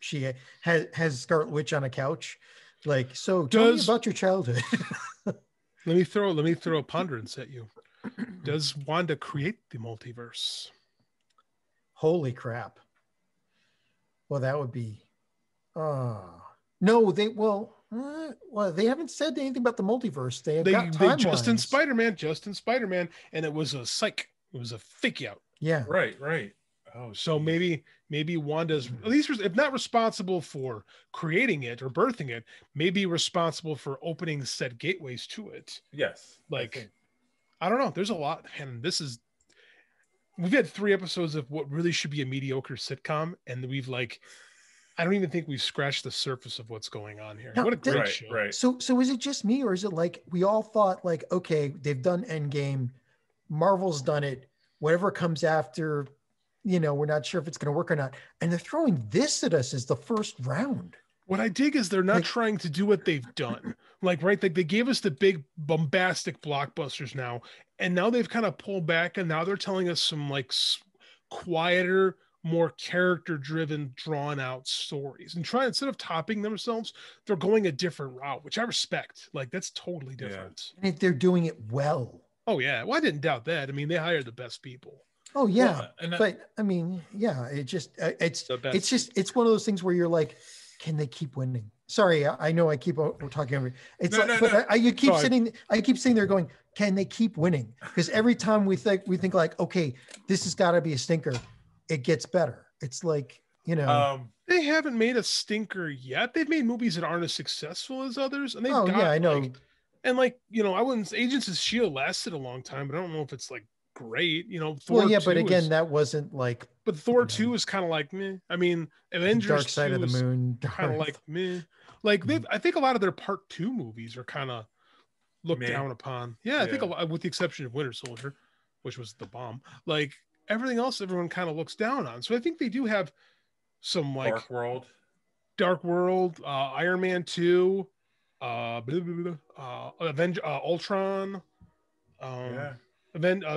Speaker 2: she has Scarlet Witch on a couch, like, so tell me about your childhood.
Speaker 3: let me throw a ponderance at you. Does Wanda create the multiverse?
Speaker 2: Holy crap. Well, that would be no, they haven't said anything about the multiverse. They
Speaker 3: just in Spider-Man, and it was a fake out.
Speaker 2: Yeah.
Speaker 1: Right. Oh,
Speaker 3: so maybe Wanda's at least, if not responsible for creating it or birthing it, maybe responsible for opening said gateways to it.
Speaker 1: Yes.
Speaker 3: Like, I don't know. There's a lot, and we've had 3 episodes of what really should be a mediocre sitcom, and I don't even think we've scratched the surface of what's going on here. What a great show.
Speaker 1: Right.
Speaker 2: So is it just me, or is it like we all thought like, okay, they've done Endgame, Marvel's done it, whatever comes after, we're not sure if it's going to work or not. And they're throwing this at us as the first round.
Speaker 3: What I dig is they're not trying to do what they've done. Like they gave us the big bombastic blockbusters now, and now they've kind of pulled back, and now they're telling us some like quieter, more character-driven, drawn-out stories. And instead of topping themselves, they're going a different route, which I respect. Like, that's totally different.
Speaker 2: And they're doing it well.
Speaker 3: Oh, yeah. Well, I didn't doubt that. I mean, they hired the best people.
Speaker 2: Oh yeah, but I mean, yeah, it's one of those things where you're like, can they keep winning? Sorry, I know we're talking over. You keep sitting there going, can they keep winning? Because every time we think like, okay, this has got to be a stinker, it gets better. It's like,
Speaker 3: they haven't made a stinker yet. They've made movies that aren't as successful as others, and
Speaker 2: I know.
Speaker 3: Agents of S.H.I.E.L.D. lasted a long time, but I don't know if it's like great,
Speaker 2: Thor, but again, that wasn't like
Speaker 3: But Thor 2 is kind of like meh. I mean, Avengers
Speaker 2: Dark Side
Speaker 3: 2
Speaker 2: of the
Speaker 3: is
Speaker 2: Moon,
Speaker 3: kind of like meh. Like I think a lot of their part 2 movies are kind of looked down upon. Yeah, I think a lot, with the exception of Winter Soldier, which was the bomb. Like everything else, everyone kind of looks down on. So I think they do have some like Dark World, Iron Man 2, Ultron,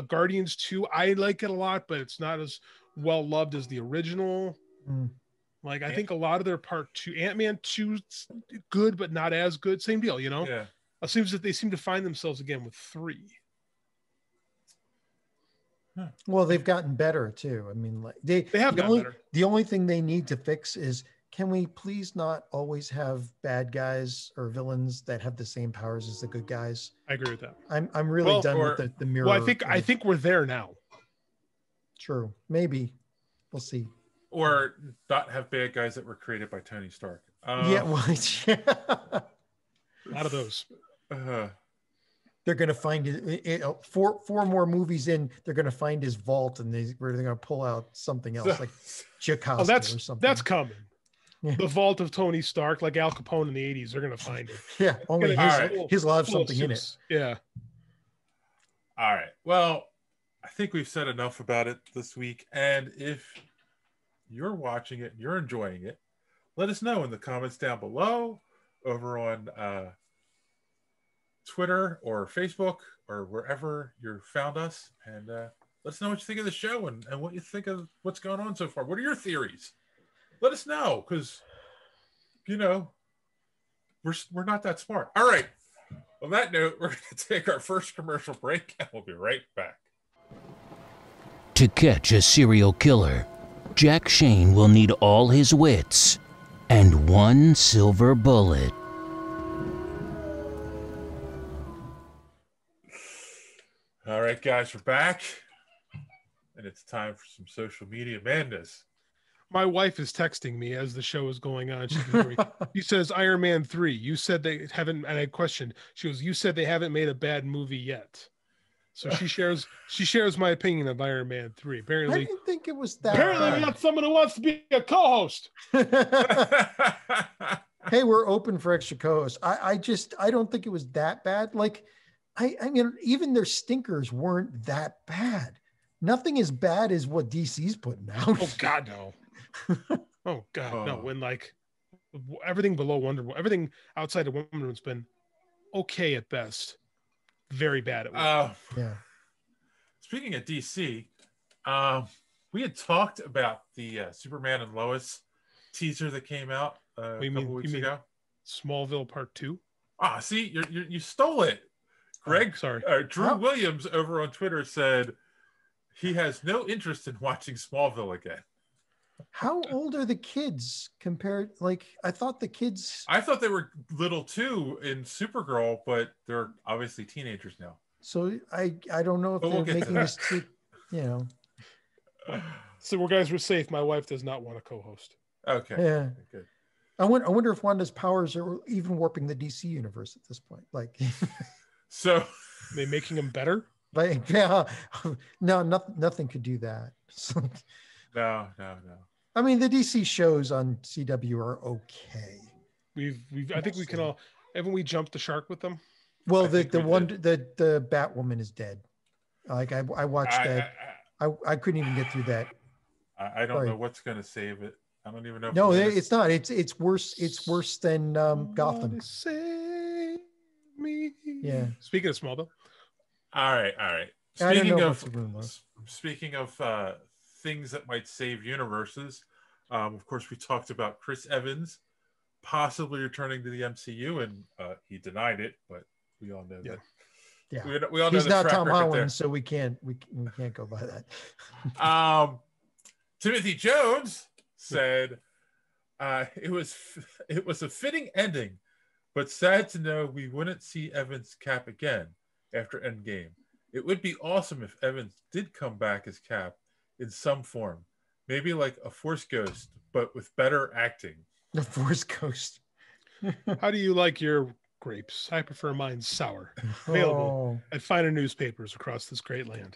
Speaker 3: Guardians 2. I like it a lot, but it's not as well loved as the original. Like I think a lot of their part 2, Ant-Man 2, good but not as good. Same deal, you know.
Speaker 1: Yeah.
Speaker 3: It seems that they seem to find themselves again with 3.
Speaker 2: Well, they've gotten better too. I mean, like they have gotten better. The only thing they need to fix is, can we please not always have bad guys or villains that have the same powers as the good guys?
Speaker 3: I agree with that.
Speaker 2: I'm really done with the mirror.
Speaker 3: Well, I think we're there now.
Speaker 2: True. Maybe. We'll see.
Speaker 1: Or not have bad guys that were created by Tony Stark.
Speaker 2: Yeah, well,
Speaker 3: a lot of those.
Speaker 2: They're going to find it, four more movies in. They're going to find his vault, and they're going to pull out something else, like Jocasta or something.
Speaker 3: That's coming. Yeah. The vault of Tony Stark, like Al Capone in the 80s, they're going to find it.
Speaker 2: Yeah, only his will have something in it.
Speaker 3: Yeah.
Speaker 1: All right. Well, I think we've said enough about it this week. And if you're watching it and you're enjoying it, let us know in the comments down below, over on Twitter or Facebook or wherever you found us, and let us know what you think of the show and what you think of what's going on so far. What are your theories? Let us know, because we're not that smart. All right, on that note, we're going to take our first commercial break, and we'll be right back.
Speaker 4: To catch a serial killer, Jack Shane will need all his wits and one silver bullet.
Speaker 1: All right, guys, we're back, and it's time for some social media madness.
Speaker 3: My wife is texting me as the show is going on. She says Iron Man 3. You said they haven't, and I questioned. She goes, you said they haven't made a bad movie yet. So she shares my opinion of Iron Man 3. Apparently,
Speaker 2: I didn't think it was that.
Speaker 3: Apparently, we got someone who wants to be a co-host.
Speaker 2: Hey, we're open for extra co-hosts. I don't think it was that bad. Like, I mean, even their stinkers weren't that bad. Nothing as bad as what DC's putting out.
Speaker 3: Oh God, no. Oh God, no. When like everything below Wonder Woman, everything outside of Wonder Woman's been okay at best, very bad at worst.
Speaker 2: Yeah.
Speaker 1: Speaking of DC, we had talked about the Superman and Lois teaser that came out a couple weeks ago.
Speaker 3: Smallville Part 2.
Speaker 1: See, you stole it. Greg,
Speaker 3: sorry.
Speaker 1: Drew Williams over on Twitter said he has no interest in watching Smallville again.
Speaker 2: How old are the kids compared? Like, I thought the kids.
Speaker 1: I thought they were little too in Supergirl, but they're obviously teenagers now.
Speaker 2: So I don't know if they're making this too,
Speaker 3: So guys, we're safe. My wife does not want to co-host.
Speaker 1: Okay.
Speaker 2: Yeah.
Speaker 1: Good.
Speaker 2: I wonder if Wanda's powers are even warping the DC universe at this point. Like,
Speaker 1: so
Speaker 3: are they making them better?
Speaker 2: Like, yeah, no, nothing could do that.
Speaker 1: No.
Speaker 2: I mean, the DC shows on CW are okay.
Speaker 3: I think we can all. Haven't we jumped the shark with them?
Speaker 2: Well, the Batwoman is dead. Like I watched that. I couldn't even get through that.
Speaker 1: I don't know what's going to save it. I don't even know.
Speaker 2: No, it's not. It's worse. It's worse than Gotham.
Speaker 3: Save me.
Speaker 2: Yeah.
Speaker 3: Speaking of Smallville.
Speaker 1: All right. Speaking of things that might save universes, of course, we talked about Chris Evans possibly returning to the MCU, and he denied it. But we all know that.
Speaker 2: Yeah,
Speaker 1: we all know
Speaker 2: he's not Tom Holland, so we can't go by that.
Speaker 1: Timothy Jones said it was a fitting ending, but sad to know we wouldn't see Evans' Cap again after Endgame. It would be awesome if Evans did come back as Cap in some form, maybe like a Force Ghost, but with better acting.
Speaker 2: The Force Ghost.
Speaker 3: How do you like your grapes? I prefer mine sour. Available at finer newspapers across this great land.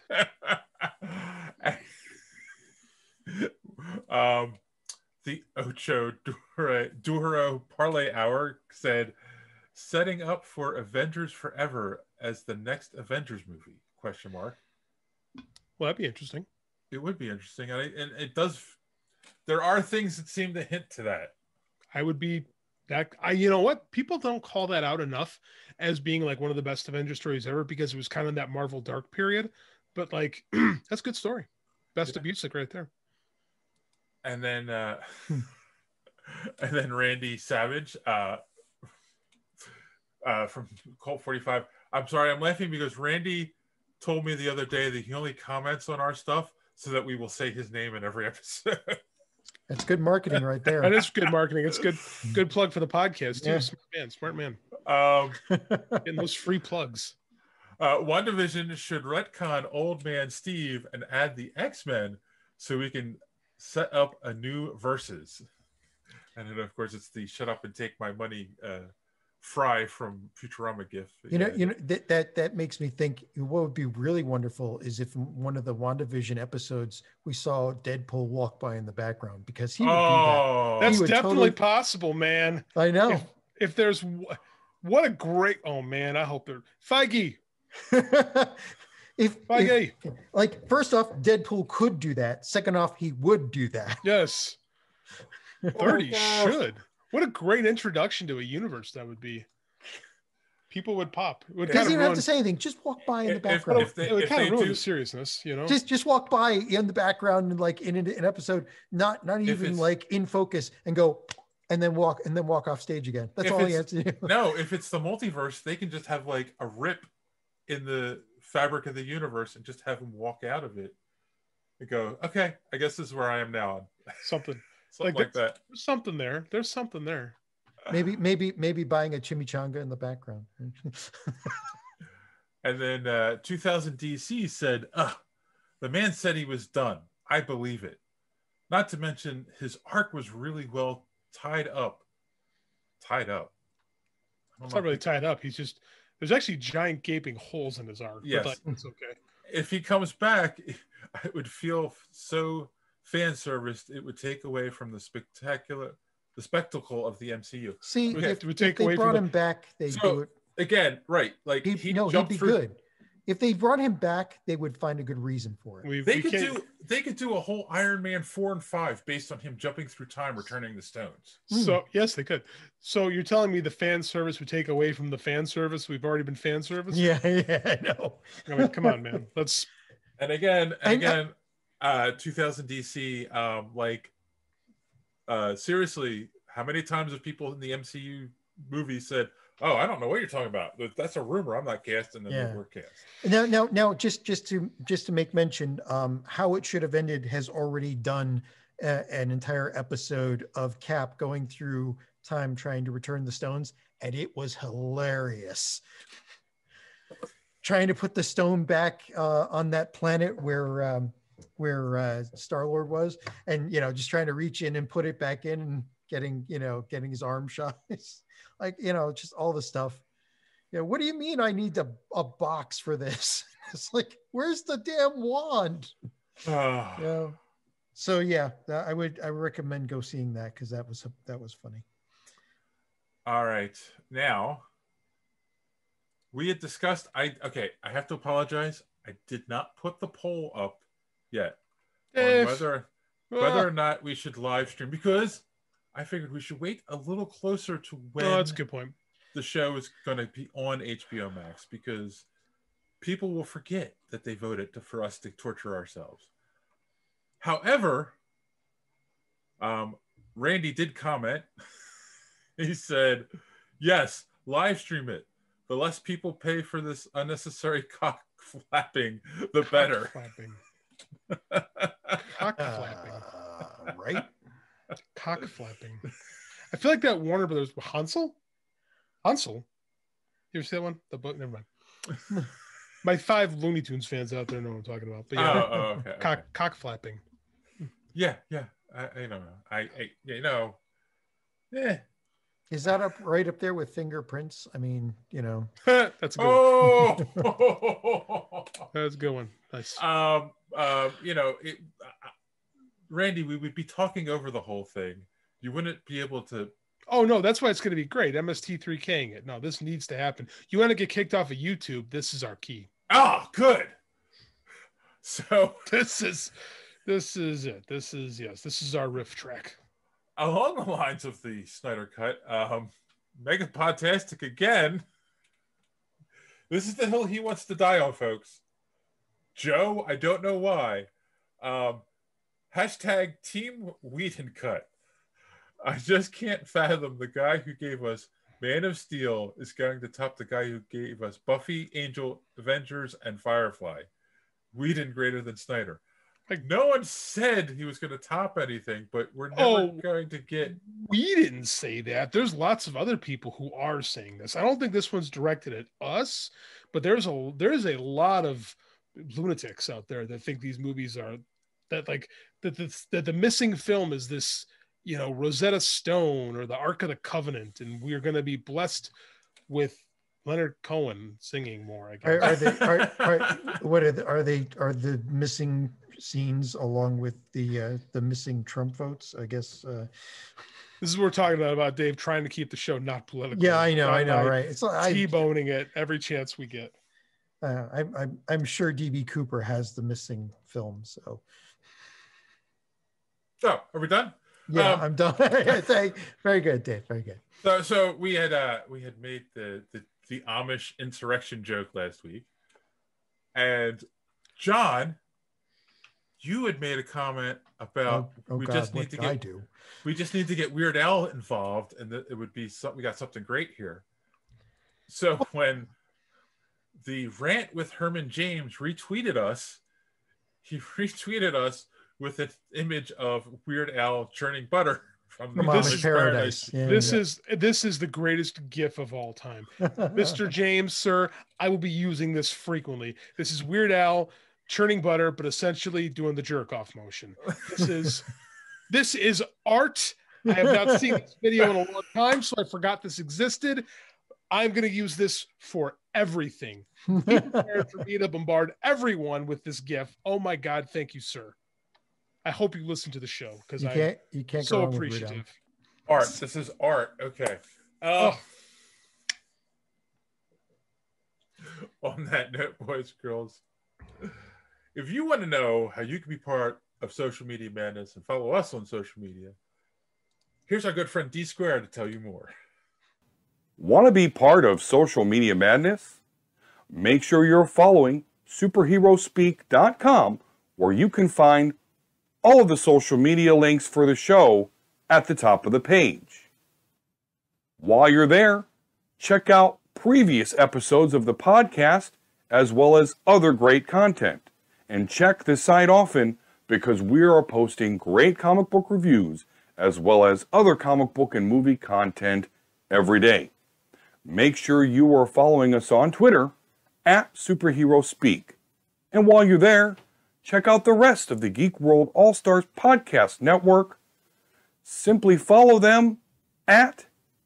Speaker 1: The Ocho Duro Parlay Hour said, setting up for Avengers Forever as the next Avengers movie? Question mark.
Speaker 3: Well, that'd be interesting.
Speaker 1: It would be interesting, and it does. There are things that seem to hint to that.
Speaker 3: I would be that. You know what? People don't call that out enough as being like one of the best Avengers stories ever because it was kind of that Marvel Dark period. But like, that's a good story. Best of music right there.
Speaker 1: And then, and then Randy Savage, from Colt 45. I'm sorry, I'm laughing because Randy told me the other day that he only comments on our stuff so that we will say his name in every episode.
Speaker 2: That's good marketing right there.
Speaker 3: That is good marketing. It's good plug for the podcast too. Yeah. Smart man. Getting those free plugs.
Speaker 1: WandaVision should retcon Old Man Steve and add the X-Men so we can set up a new Versus. And then, of course, it's the "Shut Up and Take My Money" Fry from Futurama gif.
Speaker 2: That makes me think. What would be really wonderful is if in one of the WandaVision episodes we saw Deadpool walk by in the background, because he would do that.
Speaker 3: That's definitely possible, man.
Speaker 2: I know.
Speaker 3: If there's what a great. Oh man, I hope they're Feige.
Speaker 2: if like, first off, Deadpool could do that. Second off, he would do that.
Speaker 3: Yes. 30 should. What a great introduction to a universe that would be. People would pop. It would
Speaker 2: doesn't even have to say anything. Just walk by in the background.
Speaker 3: It would kind of ruin the seriousness, you know.
Speaker 2: Just walk by in the background and like in an episode, not even like in focus, and go and then walk off stage again. That's all he has to do.
Speaker 1: No, if it's the multiverse, they can just have like a rip in the fabric of the universe and just have him walk out of it and go, okay, I guess this is where I am now.
Speaker 3: Something
Speaker 1: like that.
Speaker 3: There's something there. There's something there.
Speaker 2: Maybe buying a chimichanga in the background.
Speaker 1: And then 2000 DC said, the man said he was done. I believe it. Not to mention his arc was really well tied up.
Speaker 3: It's not really tied up. He's just, there's actually giant gaping holes in his arc.
Speaker 1: Yes.
Speaker 3: But it's okay.
Speaker 1: If he comes back, it would feel so fan serviced. It would take away from the spectacle of the MCU.
Speaker 2: See, if they brought him back, they do it
Speaker 1: again, right? Like he'd be
Speaker 2: good. If they brought him back, they would find a good reason for it.
Speaker 1: They could do a whole Iron Man 4 and 5 based on him jumping through time, returning the stones.
Speaker 3: So yes, they could. So you're telling me the fan service would take away from the fan service? We've already been fan service.
Speaker 2: Yeah, I know.
Speaker 3: I mean, come on, man. Let's.
Speaker 1: And again, 2000 DC, seriously, how many times have people in the MCU movie said, "Oh, I don't know what you're talking about. That's a rumor. I'm not casting." And we're cast.
Speaker 2: Now, just to make mention, how it should have ended has already done an entire episode of Cap going through time trying to return the stones, and it was hilarious. Trying to put the stone back on that planet where Star-Lord was, and just trying to reach in and put it back in, and getting his arm shot. Like, just all the stuff. What do you mean I need a box for this? It's like, where's the damn wand? So yeah, I would recommend go seeing that, because that was funny.
Speaker 1: All right, now we had discussed. I have to apologize. I did not put the poll up yet on whether or not we should live stream, because I figured we should wait a little closer to when
Speaker 3: that's a good point.
Speaker 1: The show is going to be on HBO Max, because people will forget that they voted for us to torture ourselves. However, Randy did comment. He said, yes, live stream it. The less people pay for this unnecessary cock flapping, the better.
Speaker 3: Cock flapping.
Speaker 2: Right?
Speaker 3: Cock flapping. I feel like that Warner Brothers Hansel. You ever see that one? The book. Never mind. My 5 Looney Tunes fans out there know what I'm talking about. But yeah,
Speaker 1: okay.
Speaker 3: Cock flapping.
Speaker 1: Yeah. I don't know. Yeah.
Speaker 2: Is that right up there with fingerprints? I mean,
Speaker 3: That's a good one. That's a good one. Nice.
Speaker 1: Randy, we would be talking over the whole thing. You wouldn't be able to.
Speaker 3: Oh no, that's why it's going to be great. MST3K'ing it. No, this needs to happen. You want to get kicked off of YouTube? This is our key.
Speaker 1: Oh, good. So
Speaker 3: this is it. This is our riff track.
Speaker 1: Along the lines of the Snyder Cut, Mega Podtastic again. This is the hill he wants to die on, folks. Joe, I don't know why. Hashtag Team Whedon Cut. I just can't fathom the guy who gave us Man of Steel is going to top the guy who gave us Buffy, Angel, Avengers, and Firefly. Whedon greater than Snyder. Like, no one said he was going to top anything, but we're never going to get...
Speaker 3: We didn't say that. There's lots of other people who are saying this. I don't think this one's directed at us, but there's a lot of lunatics out there that think these movies are... That the missing film is this, Rosetta Stone or the Ark of the Covenant, and we're going to be blessed with Leonard Cohen singing more. I guess.
Speaker 2: Are the missing scenes along with the missing Trump votes? I guess
Speaker 3: this is what we're talking about Dave trying to keep the show not political.
Speaker 2: Yeah, I know, right? It's
Speaker 3: T-boning it every chance we get.
Speaker 2: I'm sure DB Cooper has the missing film. So
Speaker 1: are we done?
Speaker 2: Yeah, I'm done. Very good, Dave. Very good.
Speaker 1: So we had made the Amish insurrection joke last week, and John, you had made a comment about we just need to get Weird Al involved, and that it would be something. We got something great here. So when the Rant with Herman James retweeted us, he retweeted us with an image of Weird Al churning butter from
Speaker 2: Amish Paradise. Yeah,
Speaker 3: this is the greatest GIF of all time. Mr. James, sir, I will be using this frequently. This is Weird Al churning butter, but essentially doing the jerk off motion. This is art. I have not seen this video in a long time, so I forgot this existed. I'm going to use this for everything. Be prepared for me to bombard everyone with this GIF. Oh my God, thank you, sir. I hope you listen to the show because
Speaker 2: you can't
Speaker 3: so
Speaker 2: go
Speaker 3: appreciative.
Speaker 1: Art. This is art. Okay. On that note, boys, girls, if you want to know how you can be part of social media madness and follow us on social media, here's our good friend D Square to tell you more.
Speaker 5: Want to be part of social media madness? Make sure you're following superheroespeak.com, where you can find all of the social media links for the show at the top of the page. While you're there, check out previous episodes of the podcast as well as other great content. And check the site often because we are posting great comic book reviews as well as other comic book and movie content every day. Make sure you are following us on Twitter at SuperheroSpeak. And while you're there, check out the rest of the Geek World All-Stars Podcast Network. Simply follow them at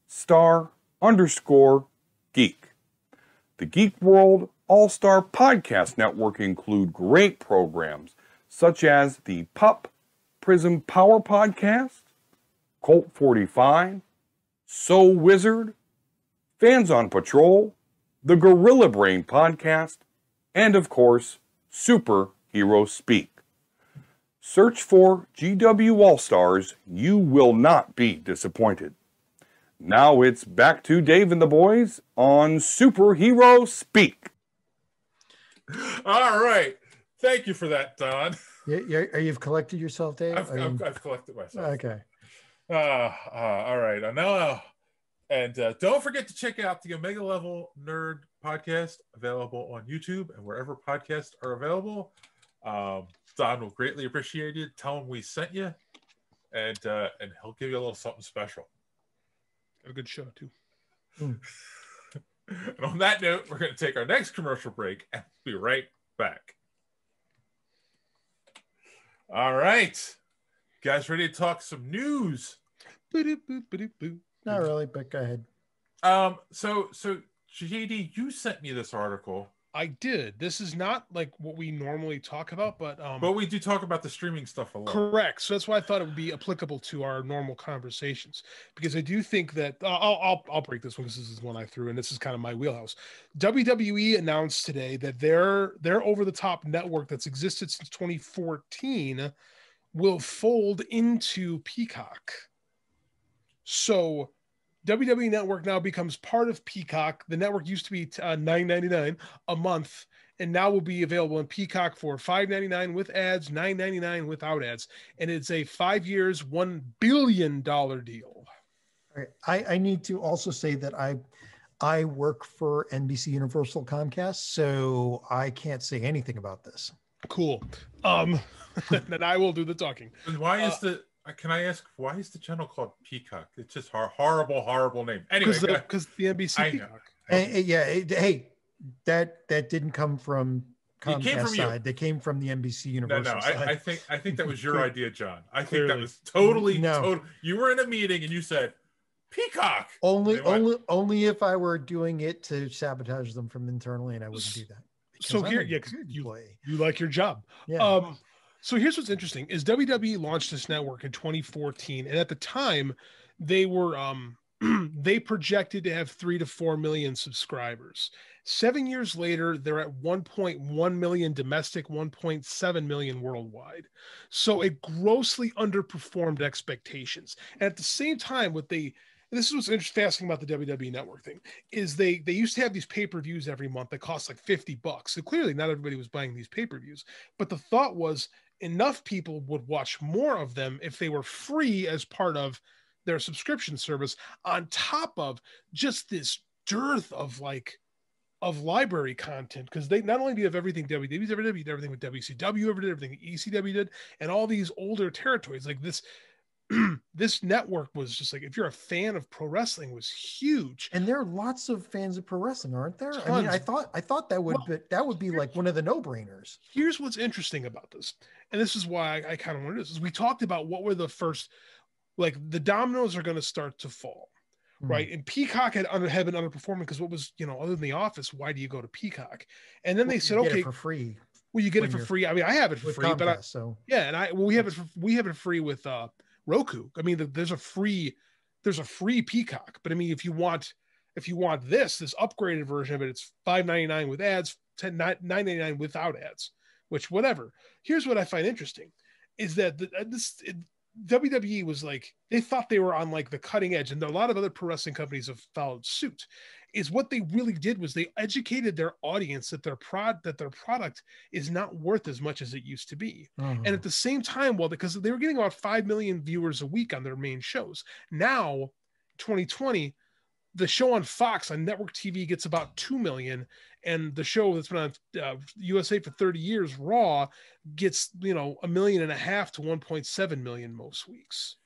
Speaker 5: *_geek. The Geek World All-Star Podcast Network include great programs such as the Pup Prism Power Podcast, Colt 45, So Wizard, Fans on Patrol, the Gorilla Brain Podcast, and of course, Superhero Speak. Search for GW All-Stars. You will not be disappointed. Now it's back to Dave and the boys on Superhero Speak.
Speaker 1: All right. Thank you for that, Don.
Speaker 2: Yeah, you've collected yourself, Dave?
Speaker 1: I've collected myself.
Speaker 2: Okay.
Speaker 1: All right. And don't forget to check out the Omega Level Nerd podcast, available on YouTube and wherever podcasts are available. Don will greatly appreciate it. Tell him we sent you, and he'll give you a little something special.
Speaker 3: A good show too.
Speaker 1: And on that note, we're going to take our next commercial break and be right back. All right, guys, ready to talk some news?
Speaker 2: Not really, but go ahead.
Speaker 1: So JD, you sent me this article
Speaker 3: I did. This is not like what we normally talk about, but
Speaker 1: we do talk about the streaming stuff a lot.
Speaker 3: Correct. So that's why I thought it would be applicable to our normal conversations, because I do think that I'll break this one because this is one I threw and this is kind of my wheelhouse. WWE announced today that their over the top network that's existed since 2014 will fold into Peacock. So WWE Network now becomes part of Peacock. The network used to be $9.99 a month, and now will be available in Peacock for $5.99 with ads, $9.99 without ads. And it's a 5 years, $1 billion deal.
Speaker 2: All right. I need to also say that I work for NBC Universal Comcast, so I can't say anything about this.
Speaker 3: Cool. Then I will do the talking.
Speaker 1: And why is can I ask, why is the channel called Peacock? It's just horrible name. Anyway,
Speaker 3: because the NBC Peacock.
Speaker 2: Hey, that didn't come from Comcast side.
Speaker 1: You.
Speaker 2: They came from the NBC Universal side.
Speaker 1: I think that was your idea, John. I think that was totally You were in a meeting and you said Peacock.
Speaker 2: Only if I were doing it to sabotage them from internally, and I wouldn't do that.
Speaker 3: So here, you like your job. Yeah. So here's what's interesting is WWE launched this network in 2014. And at the time they were, they projected to have 3 to 4 million subscribers. 7 years later, they're at 1.1 million domestic, 1.7 million worldwide. So it grossly underperformed expectations. And at the same time, this is what's fascinating about the WWE Network thing, is they used to have these pay-per-views every month that cost like $50. So clearly not everybody was buying these pay-per-views, but the thought was enough people would watch more of them if they were free as part of their subscription service, on top of just this dearth of library content. Because they not only do you have everything WWE's ever did, everything with WCW ever did, everything ECW did, and all these older territories like this. This network was just like, if you're a fan of pro wrestling, was huge.
Speaker 2: And there are lots of fans of pro wrestling, aren't there? Tons. I mean, I thought that would be like one of the no-brainers.
Speaker 3: Here's what's interesting about this, and this is why I kind of wanted this, is we talked about what were the first, like the dominoes are going to start to fall, right? And Peacock had been underperforming because what was, other than The Office, why do you go to Peacock? And then they said, okay,
Speaker 2: for free.
Speaker 3: Well, you get it for free. I mean, I have it for free,
Speaker 2: Comcast,
Speaker 3: we have it free with Roku. I mean, there's a free Peacock, but I mean, if you want this upgraded version of it, it's $5.99 with ads, $9.99 without ads. Which, whatever. Here's what I find interesting, is that WWE was like, they thought they were on like the cutting edge, and a lot of other pro wrestling companies have followed suit. Is what they really did was they educated their audience that their product is not worth as much as it used to be. And at the same time, because they were getting about 5 million viewers a week on their main shows. Now, 2020, the show on Fox on network TV gets about 2 million, and the show that's been on USA for 30 years, Raw, gets 1.5 million to 1.7 million most weeks.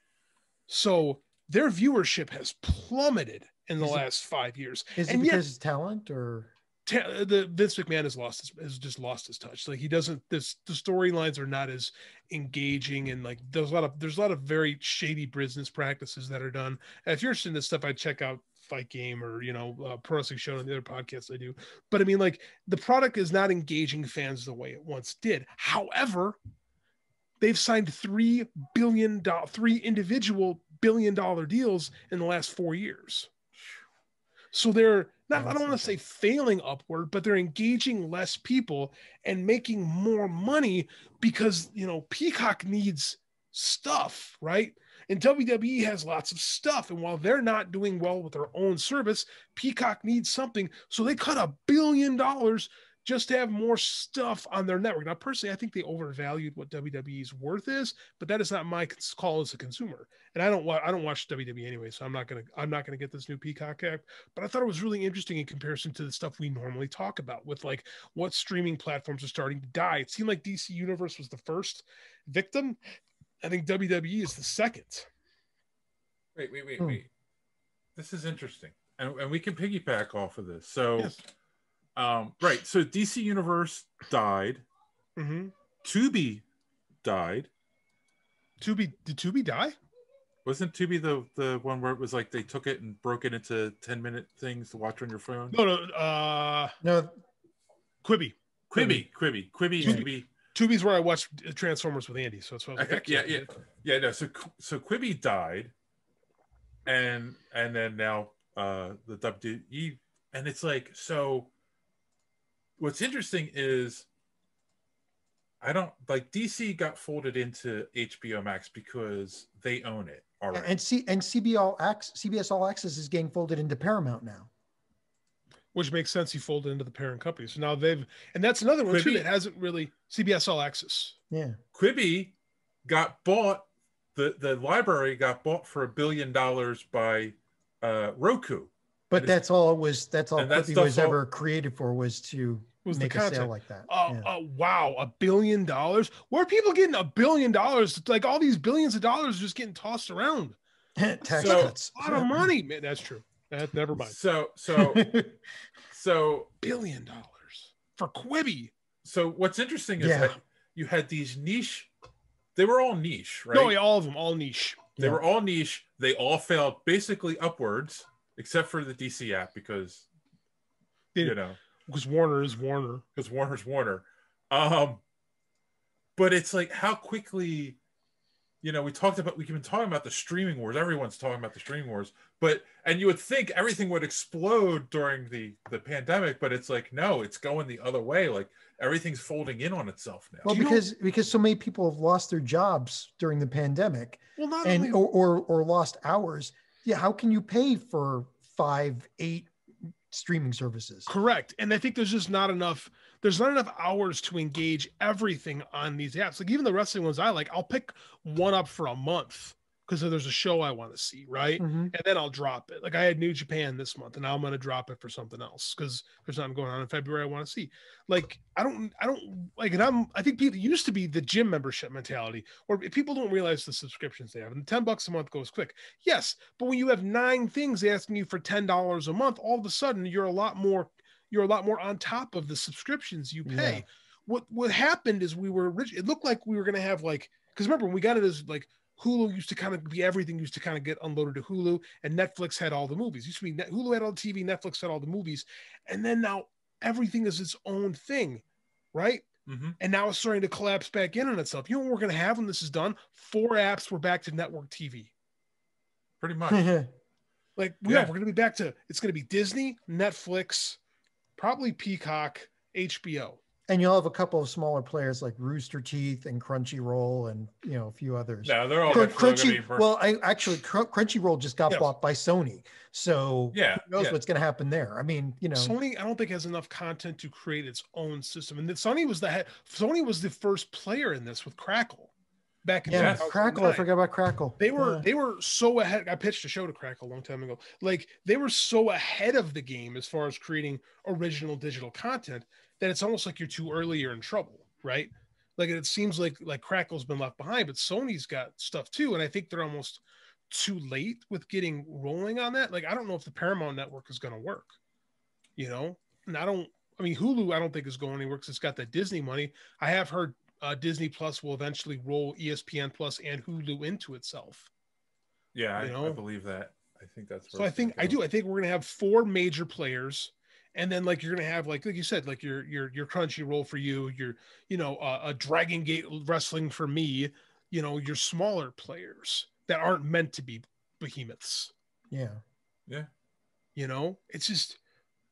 Speaker 3: So their viewership has plummeted in the last 5 years.
Speaker 2: Is it because it's talent, or
Speaker 3: the Vince McMahon has just lost his touch? Like, he doesn't. The storylines are not as engaging, and like there's a lot of very shady business practices that are done. And if you're interested in this stuff, I'd check out Fight Game or Pro Wrestling Show and the other podcasts I do. But I mean, like, the product is not engaging fans the way it once did. However, they've signed three individual billion-dollar deals in the last 4 years. So they're not, I don't want to say failing upward, but they're engaging less people and making more money because, Peacock needs stuff, right? And WWE has lots of stuff. And while they're not doing well with their own service, Peacock needs something. So they cut $1 billion just to have more stuff on their network. Now, personally, I think they overvalued what WWE's worth is, but that is not my call as a consumer. And I don't watch WWE anyway, so I'm not gonna get this new Peacock app. But I thought it was really interesting in comparison to the stuff we normally talk about with like what streaming platforms are starting to die. It seemed like DC Universe was the first victim. I think WWE is the second.
Speaker 1: Wait. This is interesting, and we can piggyback off of this. So. Yes. Right. So DC Universe died.
Speaker 3: Mm-hmm.
Speaker 1: Tubi died.
Speaker 3: Did Tubi die?
Speaker 1: Wasn't Tubi the one where it was like they took it and broke it into 10-minute things to watch on your phone?
Speaker 3: No.
Speaker 2: No.
Speaker 3: Quibi.
Speaker 1: Quibi.
Speaker 3: Tubi's where I watched Transformers with Andy. So it's
Speaker 1: yeah. No, so Quibi died, and then now the WWE, and it's like, so. What's interesting is, I don't like DC got folded into HBO Max because they own it already,
Speaker 2: and CBS All Access is getting folded into Paramount now.
Speaker 3: Which makes sense. He folded into the parent company. So now and that's another one too that hasn't really, CBS All Access.
Speaker 2: Yeah.
Speaker 1: Quibi got bought, the library got bought for $1 billion by Roku.
Speaker 2: But that's all Quibi was ever created for, was to make a sale like that.
Speaker 3: Wow, $1 billion. Where are people getting $1 billion? Like all these billions of dollars just getting tossed around.
Speaker 2: Tax cuts.
Speaker 3: A lot of money, man. That's true. Never mind.
Speaker 1: So
Speaker 3: $1 billion for Quibi.
Speaker 1: So what's interesting is that you had these niche. They were all niche, right?
Speaker 3: No, all of them, all niche.
Speaker 1: They were all niche. They all failed basically upwards, except for the DC app because
Speaker 3: Warner is Warner.
Speaker 1: Because Warner's Warner. But it's like how quickly. We've been talking about the streaming wars. Everyone's talking about the streaming wars, and you would think everything would explode during the pandemic, but it's like, no, it's going the other way. Like everything's folding in on itself now.
Speaker 2: Well, because so many people have lost their jobs during the pandemic, or lost hours. Yeah. How can you pay for 5-8 streaming services?
Speaker 3: Correct. And I think there's not enough hours to engage everything on these apps. Like even the wrestling ones I like, I'll pick one up for a month because there's a show I want to see, right?
Speaker 2: Mm-hmm.
Speaker 3: And then I'll drop it. Like I had New Japan this month and now I'm going to drop it for something else because there's nothing going on in February I want to see. Like I don't like it. I think people used to be the gym membership mentality where people don't realize the subscriptions they have, and $10 a month goes quick. Yes, but when you have 9 things asking you for $10 a month, all of a sudden you're a lot more on top of the subscriptions you pay. Yeah. What happened is we were rich. It looked like we were going to have because remember when we got it as Hulu used to kind of be everything used to kind of get unloaded to Hulu, and Netflix had all the movies. It used to be Hulu had all the TV, Netflix had all the movies, and then now everything is its own thing, right?
Speaker 1: Mm-hmm.
Speaker 3: And now it's starting to collapse back in on itself. You know what we're going to have when this is done? 4 apps. We're back to network TV.
Speaker 1: Pretty much.
Speaker 3: We're going to be back to, it's going to be Disney, Netflix, probably Peacock, HBO.
Speaker 2: And you'll have a couple of smaller players like Rooster Teeth and Crunchyroll and a few others.
Speaker 1: No, they're all
Speaker 2: Crunchyroll just got bought by Sony. So who knows what's going to happen there? I mean,
Speaker 3: Sony, I don't think has enough content to create its own system. And Sony was the first player in this with Crackle. Back in
Speaker 2: Crackle, I forgot about Crackle.
Speaker 3: They were so ahead. I pitched a show to Crackle a long time ago. Like they were so ahead of the game as far as creating original digital content that it's almost like you're too early, you're in trouble, right? Like it seems like Crackle's been left behind, but Sony's got stuff too, and I think they're almost too late with getting rolling on that. Like I don't know if the Paramount network is going to work, and Hulu I don't think is going anywhere because it's got that Disney money. I have heard Disney Plus will eventually roll ESPN Plus and Hulu into itself.
Speaker 1: Yeah, I believe that. I think that's
Speaker 3: so. I think we're going to have 4 major players. And then you're going to have like you said, your Crunchyroll for you, your, a Dragon Gate Wrestling for me, your smaller players that aren't meant to be behemoths.
Speaker 2: Yeah.
Speaker 1: Yeah.
Speaker 3: It's just,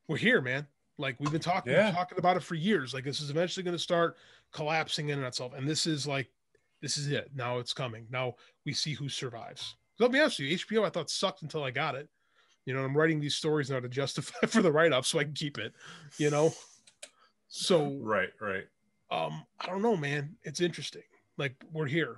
Speaker 3: we're here, man. Like we've been talking about it for years. Like this is eventually going to start collapsing in on itself. And this is it. Now it's coming. Now we see who survives. I'll be honest with you, HBO I thought sucked until I got it. I'm writing these stories now to justify for the write-up so I can keep it, So
Speaker 1: right.
Speaker 3: I don't know, man. It's interesting. Like we're here.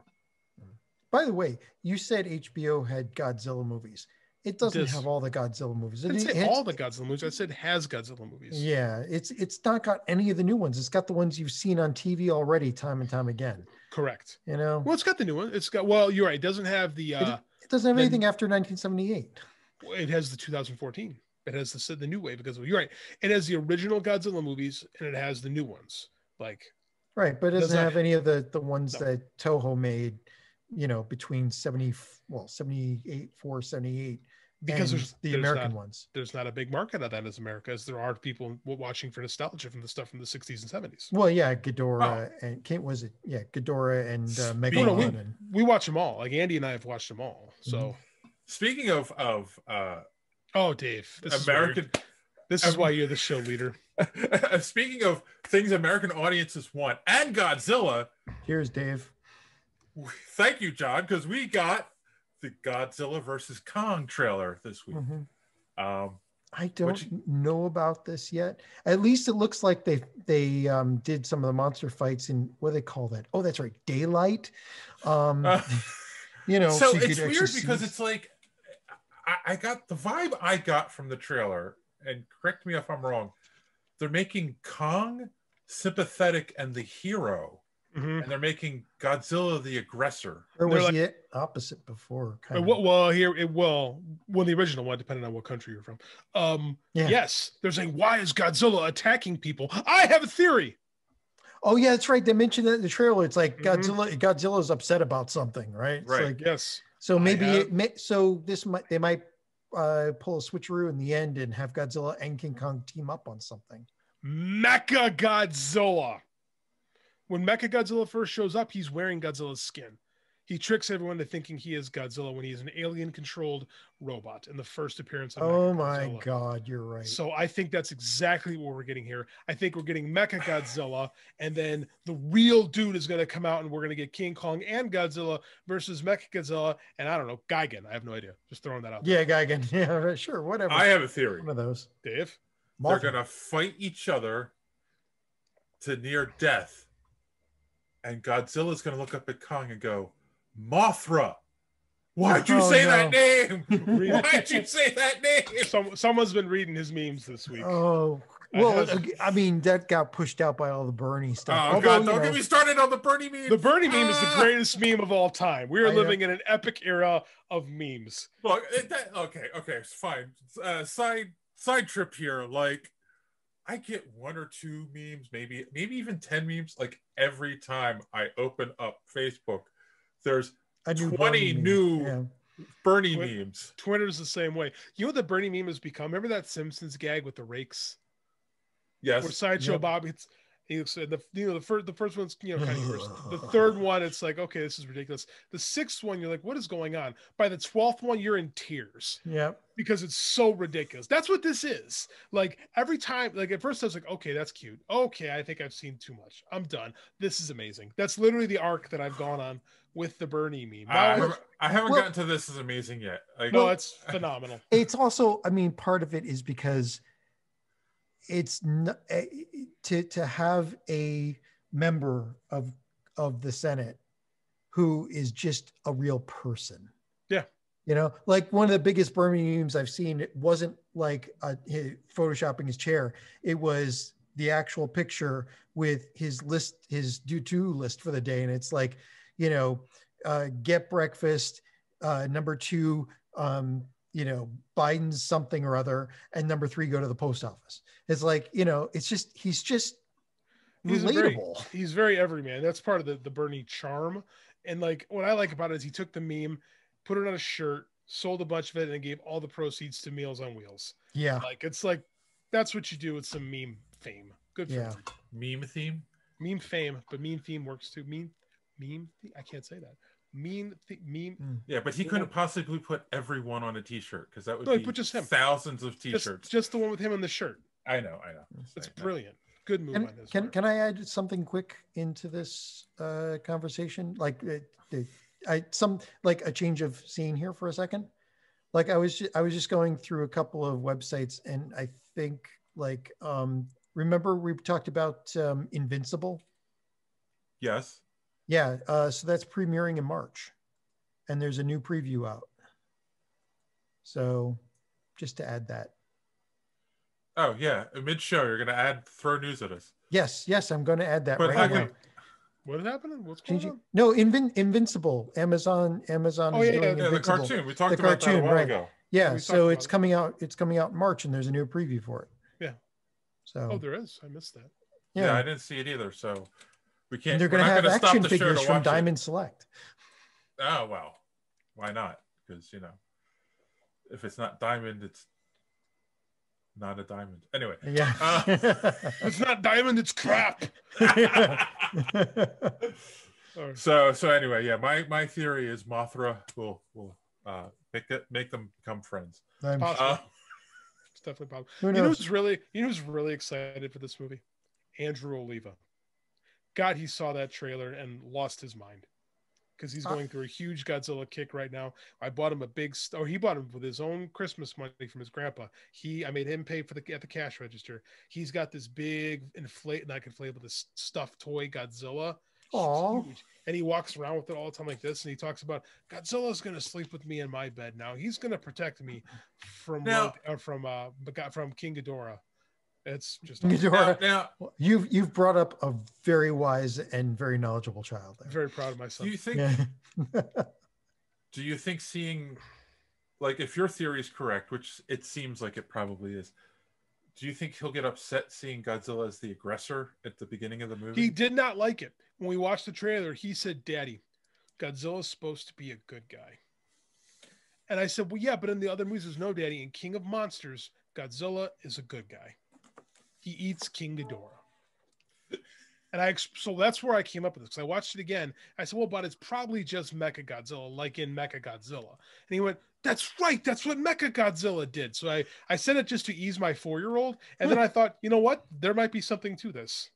Speaker 2: By the way, you said HBO had Godzilla movies. It doesn't have all the Godzilla movies.
Speaker 3: I didn't say all the Godzilla movies. I said has Godzilla movies.
Speaker 2: Yeah, it's not got any of the new ones. It's got the ones you've seen on TV already, time and time again.
Speaker 3: Correct.
Speaker 2: Well,
Speaker 3: it's got the new one. It's got. Well, you're right. It doesn't have the.
Speaker 2: It doesn't have anything after 1978.
Speaker 3: It has the 2014. It has the new wave because you're right. It has the original Godzilla movies and it has the new ones.
Speaker 2: Right, but it doesn't have any of the ones that Toho made, between 78
Speaker 3: because
Speaker 2: the American ones.
Speaker 3: There's not a big market of that as America, as there are people watching for nostalgia from the stuff from the 60s and 70s.
Speaker 2: Well, yeah, Ghidorah and Ghidorah and Megalon.
Speaker 3: We watch them all. Like Andy and I have watched them all. So
Speaker 1: speaking of
Speaker 3: Dave, this
Speaker 1: American,
Speaker 3: this is why you're the show leader.
Speaker 1: Speaking of things American audiences want and Godzilla.
Speaker 2: Here's Dave.
Speaker 1: Thank you, John, because we got the Godzilla vs Kong trailer this week.
Speaker 2: I don't know about this yet. At least it looks like they did some of the monster fights in, what do they call that? Oh, that's right, daylight. So
Speaker 1: it's weird because it's like I got the vibe I got from the trailer, and correct me if I'm wrong. They're making Kong sympathetic and the hero. And they're making Godzilla the aggressor.
Speaker 2: Or was the opposite before?
Speaker 3: When the original one, depending on what country you're from. Yes, they're saying, why is Godzilla attacking people? I have a theory.
Speaker 2: Oh yeah, that's right. They mentioned that in the trailer. It's like Godzilla's upset about something, right? It's
Speaker 1: right.
Speaker 2: Like,
Speaker 3: yes.
Speaker 2: So maybe they might pull a switcheroo in the end and have Godzilla and King Kong team up on something.
Speaker 3: Mecha Godzilla. When Mechagodzilla first shows up, he's wearing Godzilla's skin. He tricks everyone to thinking he is Godzilla when he is an alien-controlled robot in the first appearance of
Speaker 2: Oh my God, you're right.
Speaker 3: So I think that's exactly what we're getting here. I think we're getting Mechagodzilla, and then the real dude is going to come out, and we're going to get King Kong and Godzilla versus Mechagodzilla, and I don't know, Gigan. I have no idea. Just throwing that out there.
Speaker 2: Yeah, Gigan. Yeah, sure, whatever.
Speaker 1: I have a theory.
Speaker 2: One of those.
Speaker 3: Dave?
Speaker 1: They're going to fight each other to near death. And Godzilla's going to look up at Kong and go, Mothra, why'd you say that name? Why'd you say that name?
Speaker 3: Someone's been reading his memes this week.
Speaker 2: Oh, well, I mean, that got pushed out by all the Bernie stuff.
Speaker 1: Oh, God, don't get me started on the Bernie meme.
Speaker 3: The Bernie meme is the greatest meme of all time. We are living in an epic era of memes.
Speaker 1: Look, okay, it's fine. Side trip here, like, I get one or two memes, maybe even 10 memes. Like every time I open up Facebook, there's 20 new Bernie memes.
Speaker 3: Twitter's the same way. You know what the Bernie meme has become? Remember that Simpsons gag with the rakes?
Speaker 1: Yes.
Speaker 3: Where Sideshow Bob the first one's kind of humorous. The third one, it's like, okay, this is ridiculous. The sixth one, you're like, what is going on? By the 12th one, you're in tears.
Speaker 2: Yeah.
Speaker 3: Because it's so ridiculous. That's what this is. Like every time, like at first I was like, okay, that's cute. Okay, I think I've seen too much. I'm done. This is amazing. That's literally the arc that I've gone on with the Bernie meme.
Speaker 1: I haven't gotten to this is amazing yet. Like,
Speaker 3: no, it's phenomenal.
Speaker 2: It's also, I mean, part of it is because it's not, to have a member of the Senate who is just a real person.
Speaker 3: Yeah.
Speaker 2: You know, like one of the biggest Bernie memes I've seen, it wasn't like photoshopping his chair. It was the actual picture with his list, his do-to list for the day. And it's like, you know, get breakfast, number 2, Biden's something or other, and number 3, go to the post office. It's like, you know, it's just, he's relatable.
Speaker 3: He's very everyman. That's part of the Bernie charm. And like, what I like about it is he took the meme, put it on a shirt, sold a bunch of it, and gave all the proceeds to Meals on Wheels.
Speaker 2: Yeah.
Speaker 3: Like, it's like, that's what you do with some meme fame. Good for him.
Speaker 1: Meme theme?
Speaker 3: Meme fame, but meme theme works too. I can't say that. Meme.
Speaker 1: Yeah, but he couldn't possibly put everyone on a t-shirt because that would be
Speaker 3: just him.
Speaker 1: Thousands of t-shirts.
Speaker 3: Just the one with him on the shirt.
Speaker 1: I know.
Speaker 3: It's brilliant. Good move on this.
Speaker 2: Can I add something quick into this conversation? Like a change of scene here for a second. Like I was just going through a couple of websites, and I think like remember we talked about Invincible?
Speaker 1: Yes.
Speaker 2: Yeah. So that's premiering in March, and there's a new preview out. So just to add that.
Speaker 1: Oh yeah, mid-show you're gonna throw news at us.
Speaker 2: Yes, I'm going to add that right now.
Speaker 3: What is happening? What's going on?
Speaker 2: No, Invincible. Amazon.
Speaker 3: Oh
Speaker 2: is doing
Speaker 1: the cartoon. We talked about that a while ago.
Speaker 2: Yeah, so it's coming out. It's coming out in March, and there's a new preview for it.
Speaker 3: Yeah.
Speaker 2: So.
Speaker 3: There is. I missed that.
Speaker 1: Yeah, I didn't see it either. So we can't.
Speaker 2: And they're going to have action figures from Diamond Select.
Speaker 1: Oh well, why not? Because if it's not diamond, it's not a diamond. Anyway,
Speaker 2: Yeah.
Speaker 3: It's not diamond, it's crap.
Speaker 1: So anyway, yeah, my theory is Mothra will make them become friends.
Speaker 3: It's possible. It's definitely possible.
Speaker 2: Who knows?
Speaker 3: You know who's really excited for this movie? Andrew Oliva. God, he saw that trailer and lost his mind because he's going through a huge Godzilla kick right now. I bought him he bought him with his own Christmas money from his grandpa. I made him pay for at the cash register. He's got this big this stuffed toy Godzilla.
Speaker 2: Aww.
Speaker 3: Huge. And he walks around with it all the time like this, and he talks about Godzilla's going to sleep with me in my bed now. He's going to protect me from King Ghidorah. It's just
Speaker 2: now you've brought up a very wise and very knowledgeable child there.
Speaker 3: I'm very proud of myself.
Speaker 1: Do you think? Do you think seeing, like, if your theory is correct, which it seems like it probably is, do you think he'll get upset seeing Godzilla as the aggressor at the beginning of the movie?
Speaker 3: He did not like it. When we watched the trailer, he said, "Daddy, Godzilla's supposed to be a good guy." And I said, "Well, yeah, but in the other movies, there's no Daddy. In King of Monsters, Godzilla is a good guy. He eats King Ghidorah." And so that's where I came up with this. Because I watched it again. I said, "Well, but it's probably just Mecha Godzilla, like in Mecha Godzilla." And he went, "That's right. That's what Mecha Godzilla did." So I said it just to ease my 4-year-old. And then I thought, you know what? There might be something to this.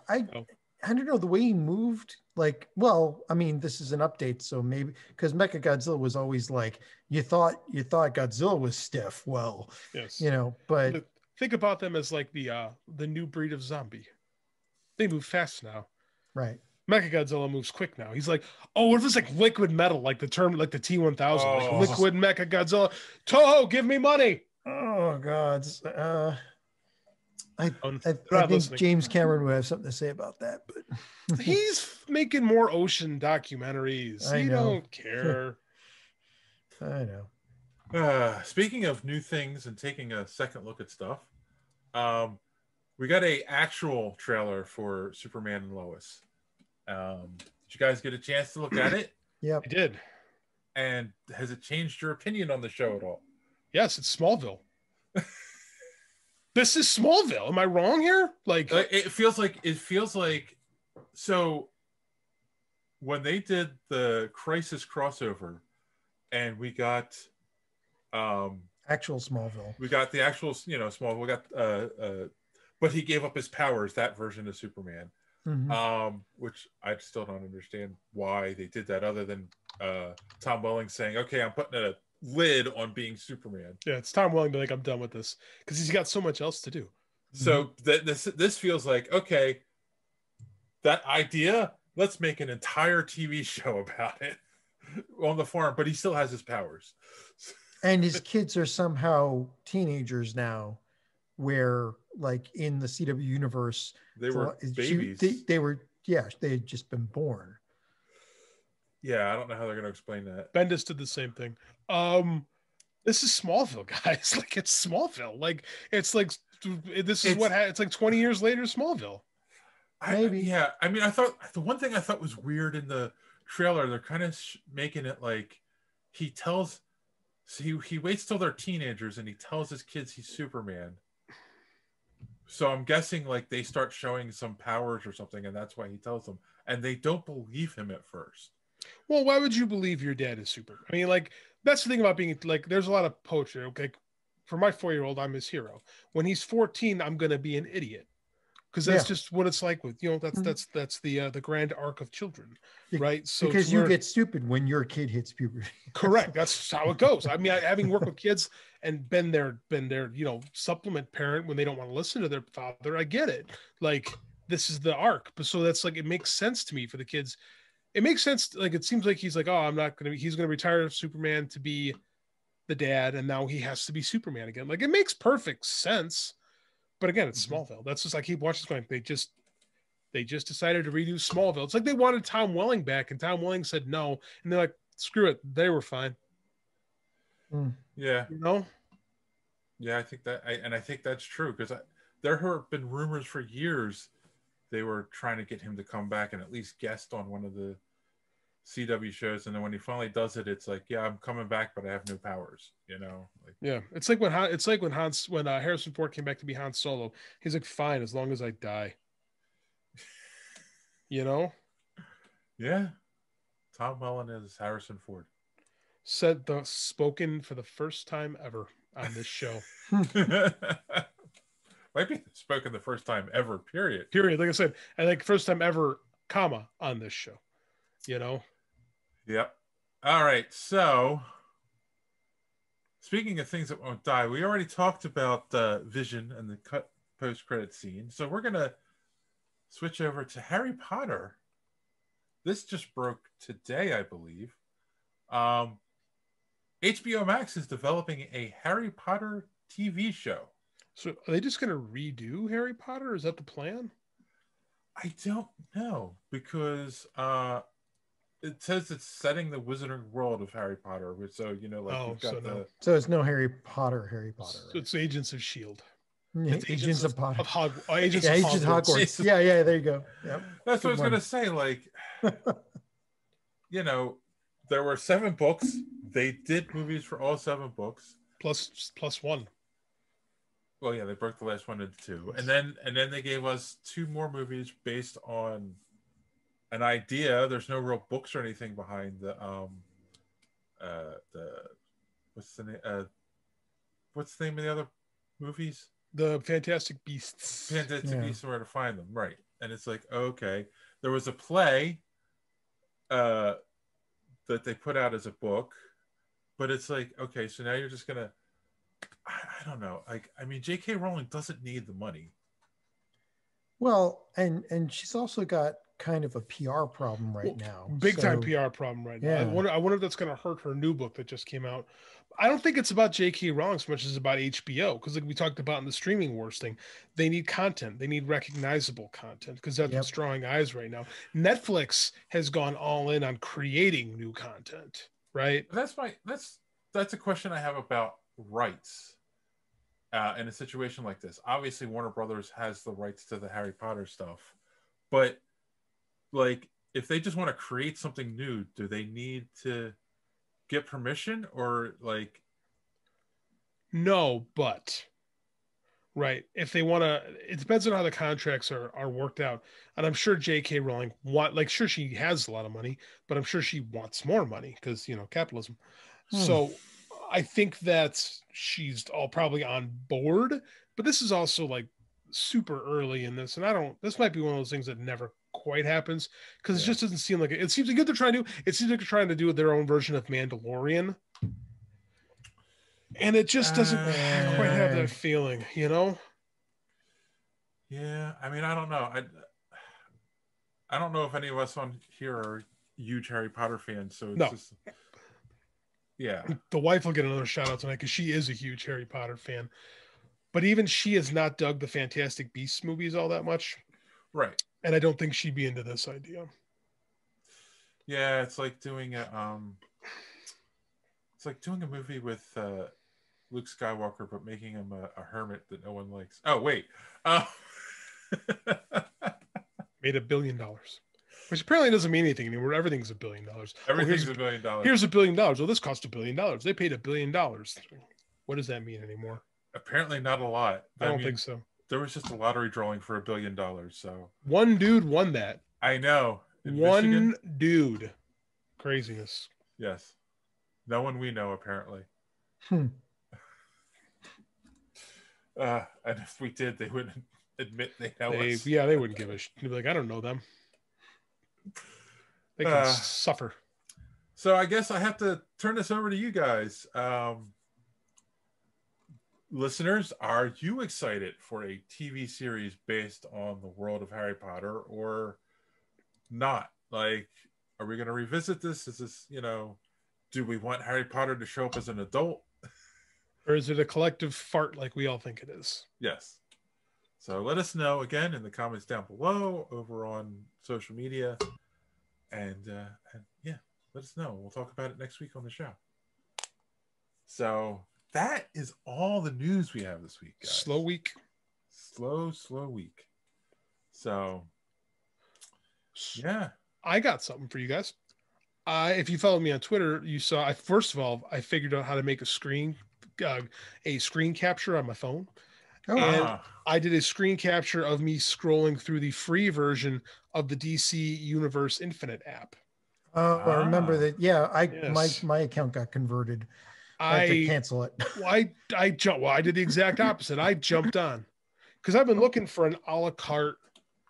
Speaker 2: I don't know, the way he moved, like, well, I mean, this is an update, so maybe because Mecha Godzilla was always like, you thought Godzilla was stiff. Well,
Speaker 3: yes,
Speaker 2: but
Speaker 3: think about them as like the new breed of zombie. They move fast now.
Speaker 2: Right.
Speaker 3: Mecha Godzilla moves quick now. He's like, oh, what if it's like liquid metal, like the T-1000, like liquid Mecha Godzilla? Toho, give me money.
Speaker 2: Oh God. I think
Speaker 3: listening.
Speaker 2: James Cameron would have something to say about that, but
Speaker 3: he's making more ocean documentaries. He don't care.
Speaker 2: I know.
Speaker 1: Speaking of new things and taking a second look at stuff, we got a actual trailer for Superman and Lois. Did you guys get a chance to look at it?
Speaker 2: Yeah,
Speaker 3: I did.
Speaker 1: And has it changed your opinion on the show at all?
Speaker 3: Yes, it's Smallville. This is Smallville. Am I wrong here? Like
Speaker 1: it feels like so when they did the Crisis crossover and we got
Speaker 2: actual Smallville.
Speaker 1: We got the actual, Smallville. We got but he gave up his powers, that version of Superman. Mm-hmm. Which I still don't understand why they did that, other than Tom Welling saying, "Okay, I'm putting a lid on being Superman."
Speaker 3: Yeah, it's Tom Welling being like, "I'm done with this," because he's got so much else to do.
Speaker 1: So this feels like, okay, that idea, let's make an entire TV show about it on the farm, but he still has his powers.
Speaker 2: And his kids are somehow teenagers now, where like in the CW universe,
Speaker 1: they were babies.
Speaker 2: They had just been born.
Speaker 1: Yeah, I don't know how they're going to explain that.
Speaker 3: Bendis did the same thing. This is Smallville, guys. Like, it's Smallville. Like, it's like it's like 20 years later, Smallville.
Speaker 2: Maybe.
Speaker 1: Yeah. I mean, I thought the one thing I thought was weird in the trailer, they're kind of making it like he waits till they're teenagers and he tells his kids he's Superman. So I'm guessing like they start showing some powers or something, and that's why he tells them, and they don't believe him at first.
Speaker 3: Well, why would you believe your dad is super? I mean, like, that's the thing about being like, there's a lot of poetry. Okay, for my 4-year-old, I'm his hero. When he's 14, I'm gonna be an idiot, because that's just what it's like with that's the grand arc of children, right? So
Speaker 2: because you get stupid when your kid hits puberty.
Speaker 3: Correct. That's how it goes. I mean, having worked with kids and been their supplement parent when they don't want to listen to their father, I get it. Like, this is the arc, but so that's like, it makes sense to me for the kids. It makes sense. Like, it seems like he's like, oh, he's going to retire Superman to be the dad. And now he has to be Superman again. Like, it makes perfect sense. But again, it's Smallville. That's just, I keep watching going, they just decided to redo Smallville. It's like they wanted Tom Welling back and Tom Welling said no. And they're like, screw it. They were fine.
Speaker 1: Yeah. Yeah, I think that's true, because there have been rumors for years they were trying to get him to come back and at least guest on one of the CW shows, and then when he finally does it, it's like, yeah, I'm coming back, but I have no powers. You know, like,
Speaker 3: Yeah, when Harrison Ford came back to be Han Solo. He's like, fine, as long as I die. You know,
Speaker 1: yeah. Tom Welling is Harrison Ford.
Speaker 3: Spoken for the first time ever on this show.
Speaker 1: Might be spoken the first time ever. Period.
Speaker 3: Like I said, and like first time ever, comma, on this show. You know.
Speaker 1: Yep. All right. So, speaking of things that won't die, we already talked about Vision and the cut post-credit scene. So we're gonna switch over to Harry Potter. This just broke today, I believe. HBO Max is developing a Harry Potter TV show.
Speaker 3: So are they just going to redo Harry Potter? Is that the plan?
Speaker 1: I don't know, because it says it's setting the wizarding world of Harry Potter. So, you know, like you've got
Speaker 2: So it's no Harry Potter. Right?
Speaker 3: So it's Agents of S.H.I.E.L.D.
Speaker 2: It's Agents of Potter.
Speaker 3: Agents of
Speaker 2: Hogwarts. Yeah, there you go. Yep.
Speaker 1: That's what I was going to say. Like, you know, there were 7 books. They did movies for all 7 books.
Speaker 3: Plus 1.
Speaker 1: Well, yeah, they broke the last one into 2. And then they gave us 2 more movies based on an idea. There's no real books or anything behind the what's the name of the other movies?
Speaker 3: The Fantastic Beasts.
Speaker 1: Fantastic Beasts and Where to Find Them, right? And it's like, okay, there was a play that they put out as a book, but it's like, okay, so now you're just gonna, I don't know, like, I mean, J.K. Rowling doesn't need the money.
Speaker 2: Well, and she's also got kind of a PR problem right now.
Speaker 3: Big time PR problem right now.
Speaker 2: Yeah.
Speaker 3: I wonder if that's going to hurt her new book that just came out. I don't think it's about J.K. Rowling so much as about HBO, because like we talked about in the streaming wars thing, they need content. They need recognizable content, because that's what's drawing eyes right now. Netflix has gone all in on creating new content, right?
Speaker 1: That's a question I have about rights in a situation like this. Obviously, Warner Brothers has the rights to the Harry Potter stuff, but like, if they just want to create something new, do they need to get permission, or like?
Speaker 3: No, but right, if they want to, it depends on how the contracts are worked out. And I'm sure J.K. Rowling sure, she has a lot of money, but I'm sure she wants more money because, you know, capitalism. So I think that she's all probably on board, but this is also like super early in this, and this might be one of those things that never quite happens, because it just doesn't seem like it seems like what they're trying to do. It seems like they're trying to do their own version of Mandalorian, and it just doesn't quite have that feeling, you know.
Speaker 1: Yeah, I mean, I don't know. I don't know if any of us on here are huge Harry Potter fans, so it's just, yeah.
Speaker 3: The wife will get another shout out tonight because she is a huge Harry Potter fan, but even she has not dug the Fantastic Beasts movies all that much,
Speaker 1: right?
Speaker 3: And I don't think she'd be into this idea.
Speaker 1: Yeah, it's like doing a movie with Luke Skywalker, but making him a hermit that no one likes. Oh wait,
Speaker 3: made $1 billion, which apparently doesn't mean anything anymore. Everything's $1 billion.
Speaker 1: Everything's $1 billion.
Speaker 3: Here's $1 billion. Well, this cost $1 billion. They paid $1 billion. What does that mean anymore?
Speaker 1: Apparently not a lot.
Speaker 3: I don't think so.
Speaker 1: There was just a lottery drawing for $1 billion. So
Speaker 3: one dude won that.
Speaker 1: I know.
Speaker 3: One
Speaker 1: Michigan?
Speaker 3: dude. Craziness.
Speaker 1: Yes. No one we know, apparently. And if we did, they wouldn't admit they know us.
Speaker 3: Yeah, they wouldn't give a shit. They'd be like, I don't know them. They can suffer.
Speaker 1: So I guess I have to turn this over to you guys. Listeners, are you excited for a TV series based on the world of Harry Potter, or not? Like, are we going to revisit this? Is this, you know, do we want Harry Potter to show up as an adult?
Speaker 3: Or is it a collective fart like we all think it is?
Speaker 1: Yes. So let us know again in the comments down below, over on social media. And yeah, let us know. We'll talk about it next week on the show. So that is all the news we have this week, guys.
Speaker 3: Slow week.
Speaker 1: Slow week. So, yeah.
Speaker 3: I got something for you guys. If you follow me on Twitter, you saw. First of all, I figured out how to make a screen capture on my phone, and I did a screen capture of me scrolling through the free version of the DC Universe Infinite app.
Speaker 2: Oh, I remember that. Yeah,
Speaker 3: Yes.
Speaker 2: my account got converted. I had to cancel it.
Speaker 3: I did the exact opposite. I jumped on because I've been looking for an a la carte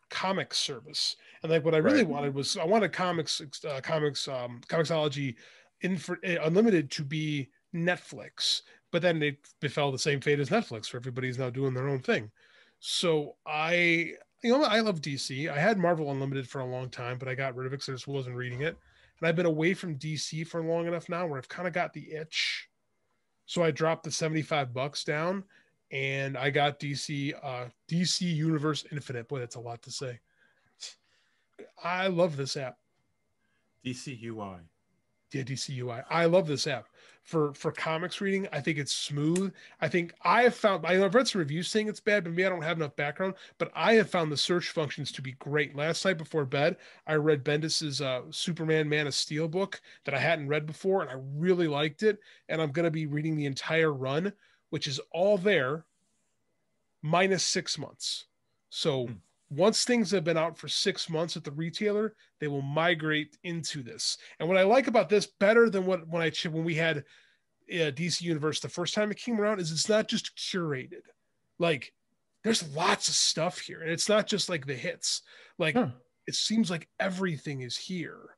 Speaker 3: comic service, and like what I really wanted was I wanted Comixology Unlimited to be Netflix, but then it befell the same fate as Netflix, where everybody's now doing their own thing. So I love DC. I had Marvel Unlimited for a long time, but I got rid of it because I just wasn't reading it. And I've been away from DC for long enough now where I've kind of got the itch. So I dropped the $75 down and I got DC Universe Infinite. Boy, that's a lot to say. I love this app.
Speaker 1: DCUI.
Speaker 3: Yeah, DCUI. I love this app for comics reading. I think it's smooth. I've read some reviews saying it's bad, but maybe I don't have enough background. But I have found the search functions to be great. Last night before bed, I read Bendis's Superman Man of Steel book that I hadn't read before, and I really liked it. And I'm going to be reading the entire run, which is all there, minus 6 months. So once things have been out for 6 months at the retailer, they will migrate into this. And what I like about this better than when we had DC Universe the first time it came around is it's not just curated. Like there's lots of stuff here, and it's not just like the hits. Like it seems like everything is here.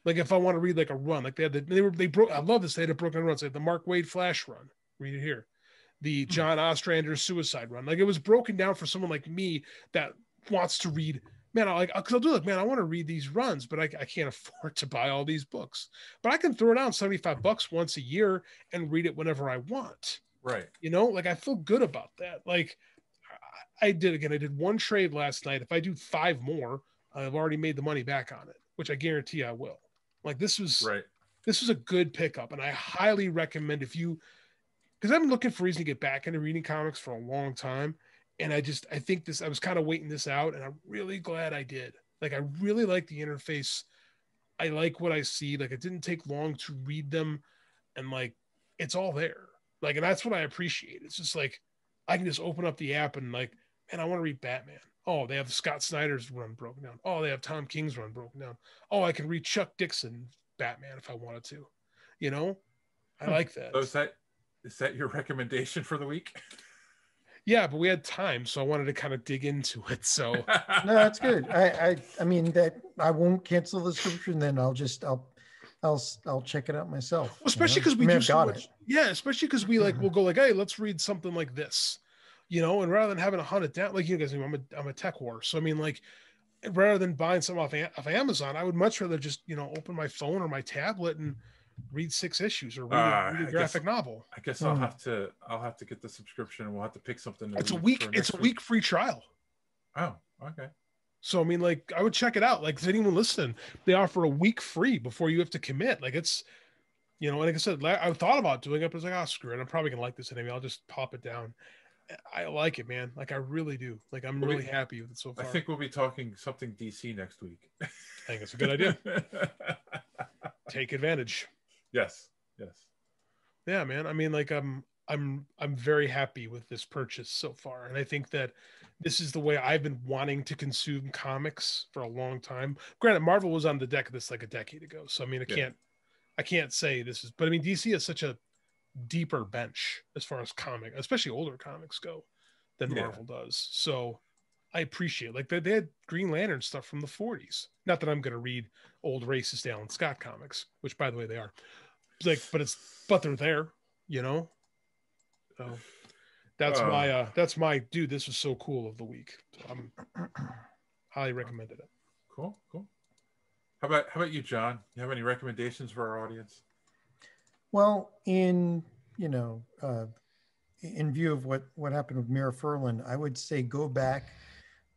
Speaker 3: Like if I want to read like a run, like they broke. I love this. They had a broken run. So the Mark Waid Flash run. Read it here. The John Ostrander Suicide Run. Like it was broken down for someone like me that wants to read. Man, I want to read these runs, but I can't afford to buy all these books. But I can throw down $75 once a year and read it whenever I want.
Speaker 1: Right.
Speaker 3: Like I feel good about that. Like I did one trade last night. If I do 5 more, I've already made the money back on it, which I guarantee I will. Like this was a good pickup, and I highly recommend because I've been looking for reason to get back into reading comics for a long time. And I was kind of waiting this out, and I'm really glad I did. Like, I really like the interface. I like what I see. Like, it didn't take long to read them, and like, it's all there. Like, and that's what I appreciate. It's just like, I can just open up the app and like, man, I want to read Batman. Oh, they have Scott Snyder's run broken down. Oh, they have Tom King's run broken down. Oh, I can read Chuck Dixon Batman if I wanted to. I like that.
Speaker 1: So is that your recommendation for the week?
Speaker 3: Yeah, but we had time, so I wanted to kind of dig into it. So
Speaker 2: no, that's good. I mean that I won't cancel the subscription. Then I'll check it out myself.
Speaker 3: Well, especially because we do so much. Yeah, especially because we'll go like, hey, let's read something like this, and rather than having to hunt it down, like you guys know, I'm a tech war. So I mean, like, rather than buying something off Amazon, I would much rather just open my phone or my tablet and read 6 issues or read a graphic novel.
Speaker 1: I guess I'll have to get the subscription, and we'll have to pick something.
Speaker 3: It's a week free trial.
Speaker 1: Oh, okay.
Speaker 3: So I mean, like, I would check it out. Like, is anyone listening? They offer a week free before you have to commit. Like, it's like I said, I thought about doing it, but I was like, oh, screw it. I'm probably gonna like this anyway. I'll just pop it down. I like it, man. Like, I really do. Like, I'm really happy with it so far.
Speaker 1: I think we'll be talking something DC next week.
Speaker 3: I think it's a good idea. Take advantage.
Speaker 1: Yes.
Speaker 3: Yeah, man. I mean, like, I'm very happy with this purchase so far, and I think that this is the way I've been wanting to consume comics for a long time. Granted, Marvel was on the deck of this like a decade ago, so I mean, I can't say this is, but I mean, DC is such a deeper bench as far as especially older comics go, than Marvel does. So I appreciate like they had Green Lantern stuff from the 40s. Not that I'm going to read old racist Alan Scott comics, which by the way they are. Like, but they're there, So that's my dude. This was so cool of the week. So I'm highly recommended it.
Speaker 1: Cool. How about you, John? You have any recommendations for our audience?
Speaker 2: Well, in view of what happened with Mira Furlan, I would say go back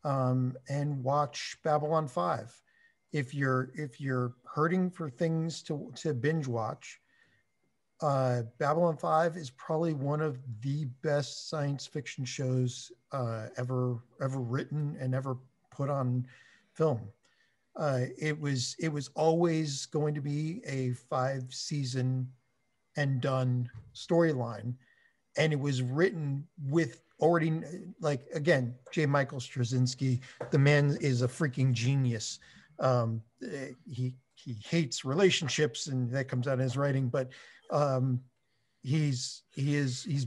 Speaker 2: and watch Babylon 5. If you're hurting for things to binge watch, Babylon 5 is probably one of the best science fiction shows ever written and ever put on film. It was always going to be a 5-season and done storyline, and it was written with already, like, again, J. Michael Straczynski, the man is a freaking genius. He hates relationships, and that comes out in his writing, but he's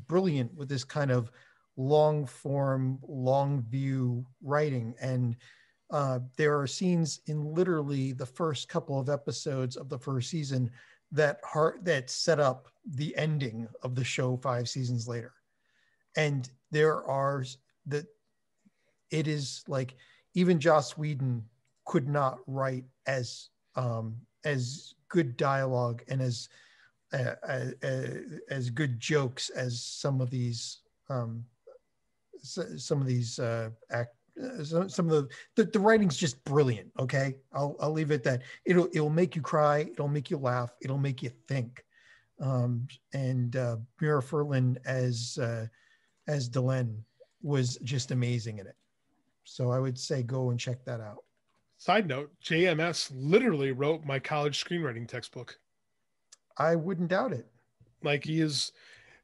Speaker 2: brilliant with this kind of long form, long view writing. And there are scenes in literally the first couple of episodes of the first season that set up the ending of the show 5 seasons later. And it is like, even Joss Whedon could not write as good dialogue and as good jokes as some of the writing's just brilliant. Okay, I'll leave it at that. It'll make you cry, it'll make you laugh, it'll make you think. And Mira Furlan as Delenn was just amazing in it. So I would say go and check that out.
Speaker 3: Side note, JMS literally wrote my college screenwriting textbook.
Speaker 2: I wouldn't doubt it.
Speaker 3: Like he is,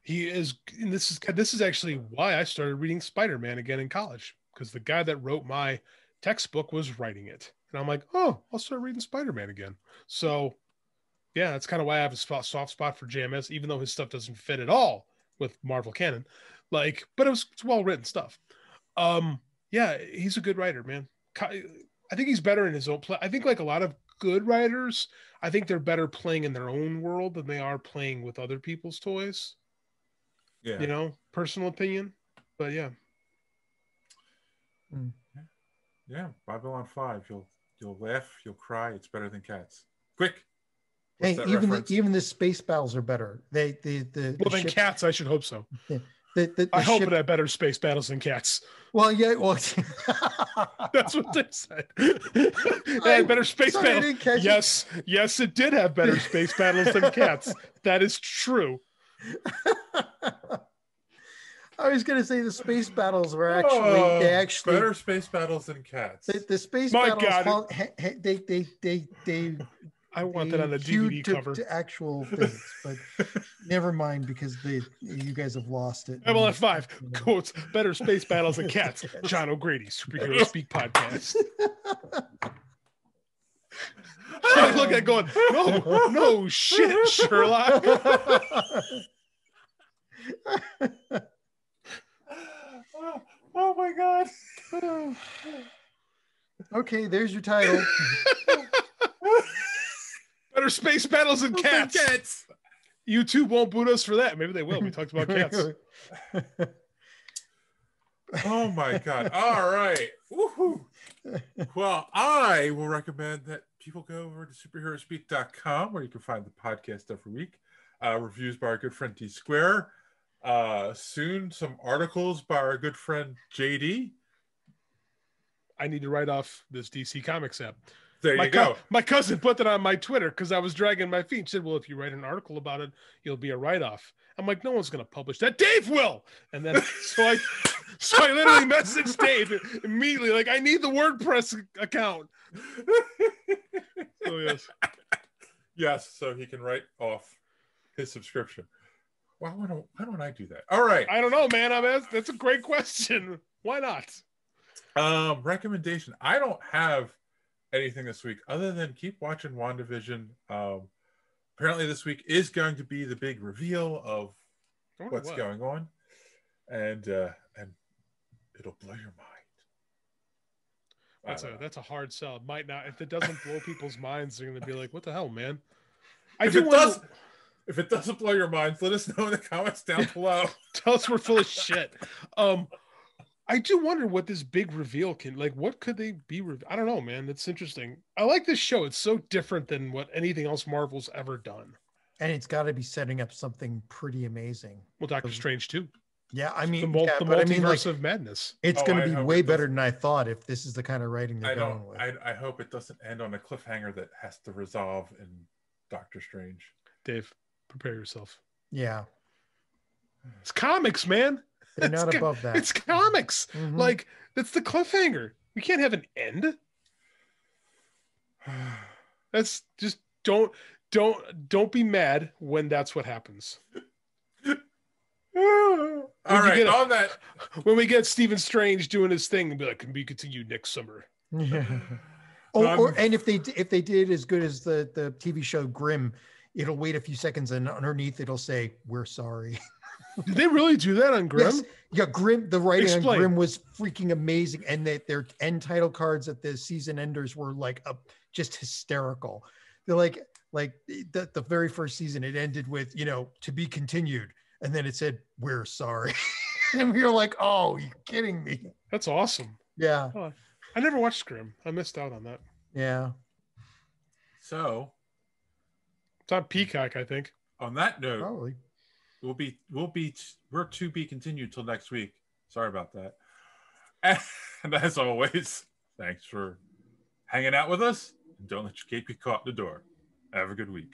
Speaker 3: and this is actually why I started reading Spider-Man again in college, because the guy that wrote my textbook was writing it. And I'm like, oh, I'll start reading Spider-Man again. So yeah, that's kind of why I have a soft spot for JMS, even though his stuff doesn't fit at all with Marvel canon. Like, but it's well-written stuff. Yeah, he's a good writer, man. I think he's better in his own play. I think, like a lot of good writers, I think they're better playing in their own world than they are playing with other people's toys.
Speaker 1: Yeah.
Speaker 3: You know, personal opinion. But yeah.
Speaker 1: Yeah, Babylon 5. You'll laugh, you'll cry. It's better than Cats. Quick.
Speaker 2: Hey, even the space battles are better. Than
Speaker 3: Cats, I should hope so.
Speaker 2: Yeah.
Speaker 3: I hope it had better space battles than Cats.
Speaker 2: Well, yeah,
Speaker 3: that's what they said. It had better space battles. Yes, it did have better space battles than Cats. That is true.
Speaker 2: I was going to say the space battles were actually
Speaker 1: better space battles than Cats.
Speaker 2: The space
Speaker 3: My
Speaker 2: battles,
Speaker 3: God.
Speaker 2: they
Speaker 3: I want that on a DVD cover.
Speaker 2: To actual things, but never mind, because you guys have lost it.
Speaker 3: Babylon 5 quotes better space battles than Cats. John O'Grady, Superhero Speak Podcast. I look at it going, no shit, Sherlock.
Speaker 1: Oh my God.
Speaker 2: Okay, there's your title.
Speaker 3: Better space battles than Cats. YouTube won't boot us for that. Maybe they will. We talked about Cats.
Speaker 1: Oh my God. All right. Woohoo. Well, I will recommend that people go over to superheroespeak.com, where you can find the podcast every week. Reviews by our good friend D Square. Soon some articles by our good friend JD.
Speaker 3: I need to write off this DC Comics app.
Speaker 1: There you go.
Speaker 3: My cousin put that on my Twitter because I was dragging my feet. She said, well, if you write an article about it, you'll be a write-off. I'm like, no one's going to publish that. Dave will. And then so I literally messaged Dave immediately, like, I need the WordPress account. So yes.
Speaker 1: Yes, so he can write off his subscription. Well, why don't I do that? All right.
Speaker 3: I don't know, man. That's a great question. Why not?
Speaker 1: Recommendation. I don't have anything this week other than keep watching WandaVision. Apparently this week is going to be the big reveal of what's going on, and it'll blow your mind.
Speaker 3: That's a hard sell. It might not. If it doesn't blow people's minds, they're going to be like, what the hell, man?
Speaker 1: If it doesn't blow your minds, let us know in the comments down below.
Speaker 3: Tell us we're full of shit. I do wonder what this big reveal what could they be? I don't know, man. It's interesting. I like this show. It's so different than what anything else Marvel's ever done.
Speaker 2: And it's got to be setting up something pretty amazing.
Speaker 3: Well, Doctor Strange too.
Speaker 2: Yeah, I mean,
Speaker 3: the multiverse of madness.
Speaker 2: It's going to be way better than I thought if this is the kind of writing they're going with.
Speaker 1: I hope it doesn't end on a cliffhanger that has to resolve in Doctor Strange.
Speaker 3: Dave, prepare yourself.
Speaker 2: Yeah.
Speaker 3: It's comics, man.
Speaker 2: They're not above that.
Speaker 3: It's comics. Mm-hmm. Like, that's the cliffhanger. We can't have an end. That's just don't be mad when that's what happens.
Speaker 1: All right, on that,
Speaker 3: when we get Stephen Strange doing his thing and be like, can be continued next summer.
Speaker 2: Yeah. And if they did as good as the TV show Grimm, it'll wait a few seconds and underneath it'll say, "We're sorry."
Speaker 3: Did they really do that on Grimm?
Speaker 2: Yes. Yeah, Grimm. The writing on Grimm was freaking amazing, and their end title cards at the season enders were like just hysterical. They're like the very first season, it ended with to be continued, and then it said, "We're sorry," and we were like, "Oh, you're kidding me?"
Speaker 3: That's awesome.
Speaker 2: Yeah.
Speaker 3: Oh, I never watched Grimm. I missed out on that.
Speaker 2: Yeah.
Speaker 1: So
Speaker 3: it's on Peacock, I think.
Speaker 1: On that note,
Speaker 2: probably
Speaker 1: we're to be continued till next week. Sorry about that. And as always, thanks for hanging out with us. And don't let your cape get caught in the door. Have a good week.